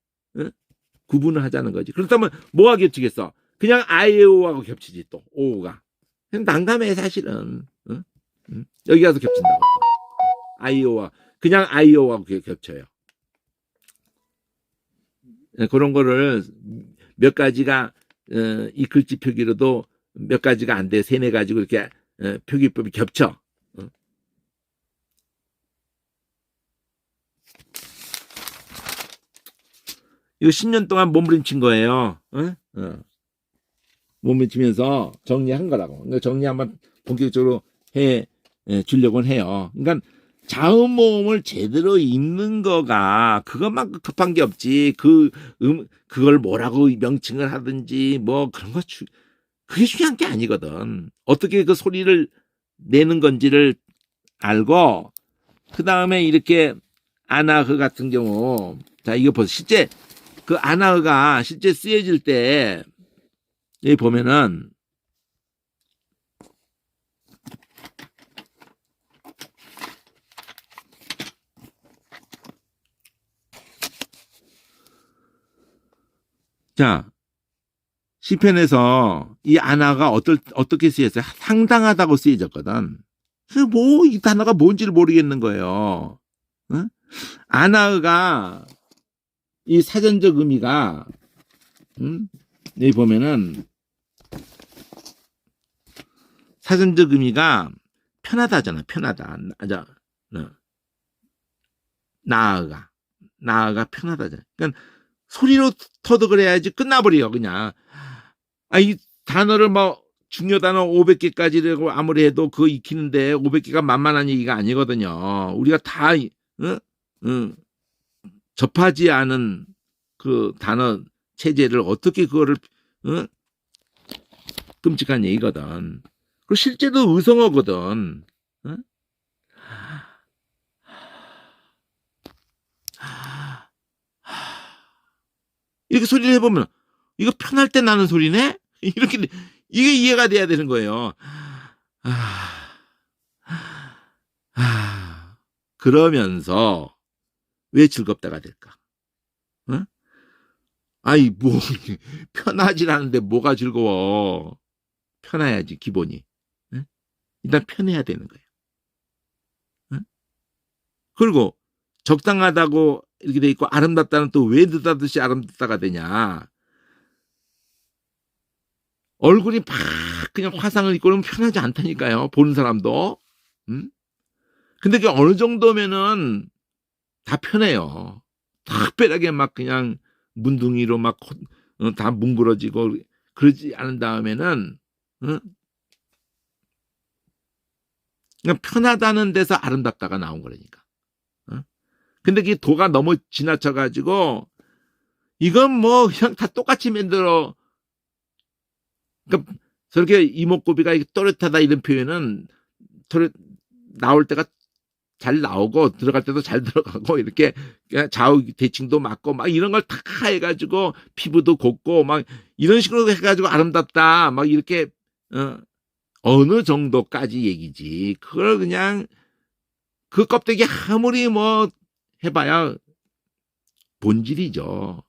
구분을 하자는 거지. 그렇다면 뭐가 겹치겠어? 그냥 아이오하고 겹치지, 또, 오가. 난감해, 사실은. 여기 가서 겹친다고. 아이오와. 그냥 아이오하고 겹쳐요. 그런 거를 몇 가지가 이 글씨 표기로도 몇 가지가 안 돼. 세네 가지고 이렇게 표기법이 겹쳐. 이거 10년 동안 몸부림친 거예요. 몸부림치면서 정리한 거라고. 정리 한번 본격적으로 해 주려고는 해요. 그러니까 자음 모음을 제대로 읽는 거가 그것만 급한 게 없지. 그걸 뭐라고 명칭을 하든지 뭐 그런 거 그게 중요한 게 아니거든. 어떻게 그 소리를 내는 건지를 알고 그 다음에 이렇게 아나흐 같은 경우, 자 이거 보세요. 실제 그 아나흐가 실제 쓰여질 때 여기 보면은 자, 시편에서 이 아나가 어떻게 쓰였어요? 상당하다고 쓰여졌거든. 이 단어가 뭔지를 모르겠는 거예요. 응? 아나가 이 사전적 의미가, 여기 보면은 사전적 의미가 편하다잖아. 편하다. 나아가 편하다잖아. 그러니까 소리로 터득을 해야지 끝나버려 그냥. 이 단어를 중요 단어 500개까지라고 아무리 해도 그거 익히는데 500개가 만만한 얘기가 아니거든요. 우리가 다 접하지 않은 그 단어 체제를 어떻게 그거를 끔찍한 얘기거든. 그리고 실제도 의성어거든. 이렇게 소리를 해보면 이거 편할 때 나는 소리네? 이렇게 이게 이해가 돼야 되는 거예요. 그러면서 왜 즐겁다가 될까? 편하지 않은데 뭐가 즐거워? 편해야지 기본이. 일단 편해야 되는 거예요. 그리고 적당하다고 이렇게 돼 있고 아름답다는 또 왜 느닷없이 아름답다가 되냐? 얼굴이 막 그냥 화상을 입고 그러면 편하지 않다니까요. 보는 사람도. 근데 그게 어느 정도면은 다 편해요. 특별하게 막 그냥 문둥이로 막 다 뭉그러지고 그러지 않은 다음에는 그냥 편하다는 데서 아름답다가 나온 거라니까. 근데 그 도가 너무 지나쳐가지고 이건 뭐 그냥 다 똑같이 만들어. 그러니까 저렇게 이목구비가 또렷하다 이런 표현은 나올 때가 잘 나오고 들어갈 때도 잘 들어가고 이렇게 좌우 대칭도 맞고 막 이런 걸 다 해가지고 피부도 곱고 막 이런 식으로 해가지고 아름답다 막 이렇게 어느 정도까지 얘기지. 그걸 그냥 그 껍데기 아무리 뭐 해봐야 본질이죠.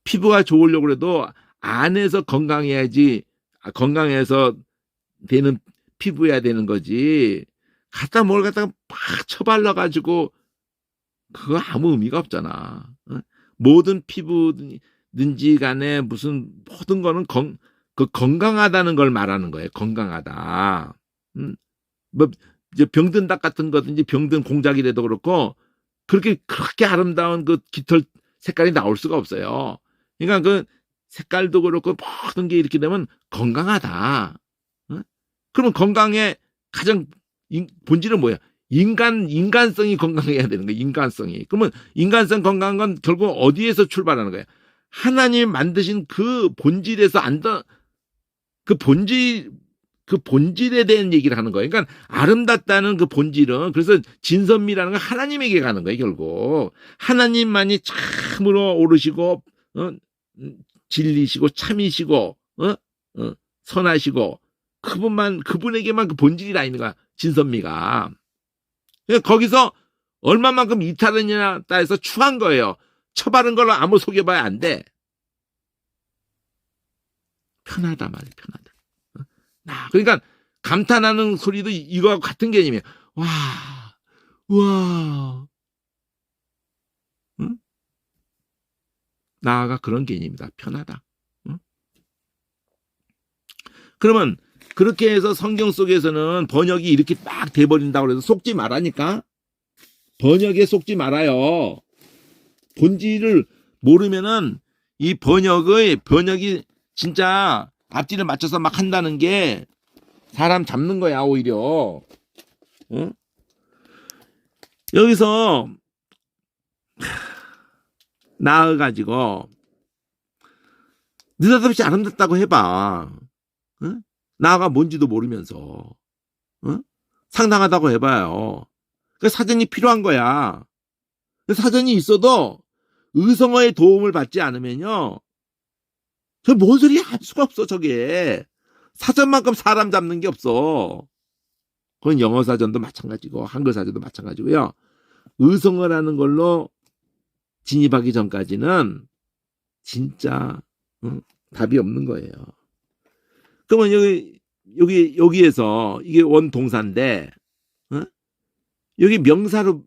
피부가 좋으려고 해도 안에서 건강해야지. 건강해서 되는 피부여야 되는 거지. 갖다 뭘 갖다가 막 쳐발라가지고 그거 아무 의미가 없잖아. 모든 피부든지 간에 무슨 모든 거는 건강하다는 걸 말하는 거예요. 건강하다. 뭐 이제 병든 닭 같은 거든지 병든 공작이라도 그렇고 그렇게 아름다운 그 깃털 색깔이 나올 수가 없어요. 그러니까 그 색깔도 그렇고 모든 게 이렇게 되면 건강하다. 그러면 건강의 가장 본질은 뭐야? 인간성이 건강해야 되는 거야. 인간성이. 그러면 인간성 건강한 건 결국 어디에서 출발하는 거야? 하나님 만드신 그 본질에서 그 본질에 대한 얘기를 하는 거예요. 그러니까 아름답다는 그 본질은 그래서 진선미라는 건 하나님에게 가는 거예요. 결국 하나님만이 참으로 오르시고 진리시고 참이시고 선하시고 그분에게만 그 본질이 나 있는 거야. 진선미가. 거기서 얼마만큼 이탈했냐 따라서 추한 거예요. 처바른 걸로 아무 속여봐야 안 돼. 편하다 말이야. 편하다. 그러니까 감탄하는 소리도 이거하고 같은 개념이에요. 와. 응? 나아가 그런 개념이다. 편하다. 응? 그러면 그렇게 해서 성경 속에서는 번역이 이렇게 딱 돼버린다고 해서 속지 말라니까. 번역에 속지 말아요. 본질을 모르면은 이 번역이 진짜 앞뒤를 맞춰서 막 한다는 게 사람 잡는 거야 오히려. 여기서 나아가지고 느닷없이 아름답다고 해봐. 나아가 뭔지도 모르면서 상당하다고 해봐요. 그 사전이 필요한 거야. 사전이 있어도 의성어의 도움을 받지 않으면요. 저 뭔 소리 할 수가 없어 저게. 사전만큼 사람 잡는 게 없어. 그건 영어 사전도 마찬가지고 한글 사전도 마찬가지고요. 의성어라는 걸로 진입하기 전까지는 진짜 답이 없는 거예요. 그러면 여기에서 이게 원동사인데 여기 명사로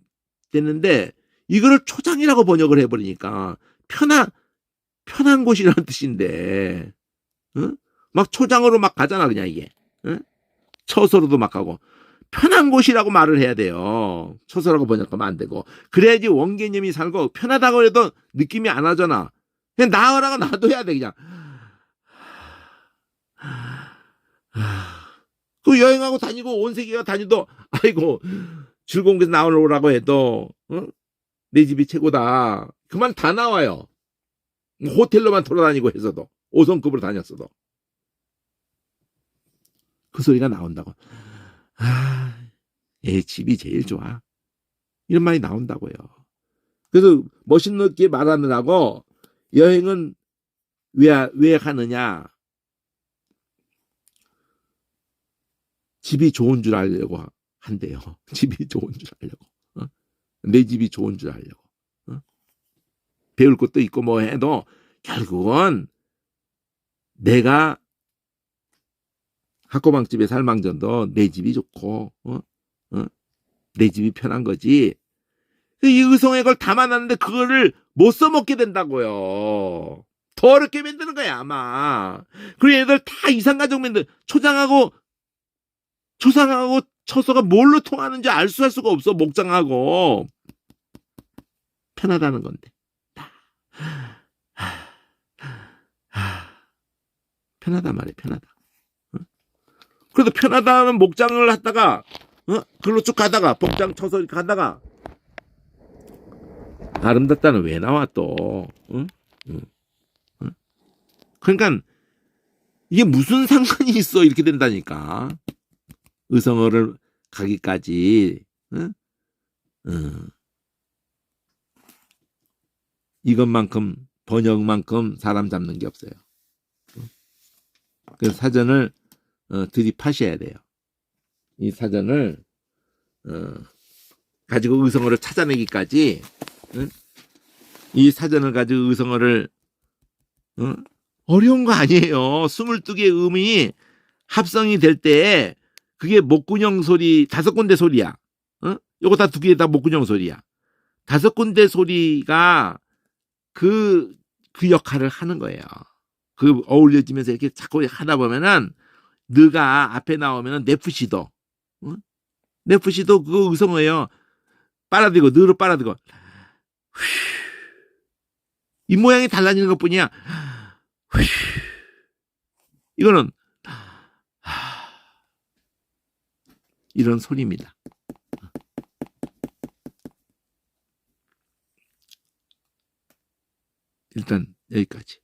됐는데 이거를 초장이라고 번역을 해버리니까 편한 곳이라는 뜻인데 막 초장으로 막 가잖아 그냥 이게. 처소로도 막 가고 편한 곳이라고 말을 해야 돼요. 처소라고 번역하면 안 되고. 그래야지 원개념이 살고 편하다고 해도 느낌이 안 하잖아. 그냥 나으라고 놔둬야 돼 그냥. 그 여행하고 다니고 온 세계가 다니도 아이고 즐거운 곳에 나오라고 해도 내 집이 최고다. 그만 다 나와요. 호텔로만 돌아다니고 해서도 5성급으로 다녔어도 그 소리가 나온다고. 얘 집이 제일 좋아. 이런 말이 나온다고요. 그래서 멋있게 말하느라고 여행은 왜 하느냐. 집이 좋은 줄 알려고 한대요. 집이 좋은 줄 알려고. 내 집이 좋은 줄 알려고. 배울 것도 있고 뭐 해도 결국은 내가 학고방집에 살망전도 내 집이 좋고 내 집이 편한 거지. 이 의성의 걸 담아놨는데 그거를 못 써먹게 된다고요. 더 어렵게 만드는 거야 아마. 그리고 얘들 다 이상가족 만들 초상하고 처소가 뭘로 통하는지 알 수가 없어. 목장하고 편하다는 건데. 편하다 말이야. 편하다. 그래도 편하다는 목장을 하다가 그걸로 쭉 가다가 복장 처소 가다가 아름답다는 왜 나와 또? 응? 응? 응? 그러니까 이게 무슨 상관이 있어 이렇게 된다니까. 의성어를 가기까지. 응? 응. 이것만큼 번역만큼 사람 잡는 게 없어요. 그래서 사전을 들이파셔야 돼요. 이 사전을 가지고 의성어를 찾아내기까지 이 사전을 가지고 의성어를 어려운 거 아니에요. 22개의 음이 합성이 될 때 그게 목군형 소리 5군데 소리야. 요거 다 2개 다 목군형 소리야. 5군데 소리가 그 역할을 하는 거예요. 그 어울려지면서 이렇게 자꾸 하다 보면은 느가 앞에 나오면은 네프시도 네프시도 그거 의성어예요. 빨아들이고 느로 빨아들이고 이 모양이 달라지는 것뿐이야. 이거는 이런 소리입니다. 일단 여기까지.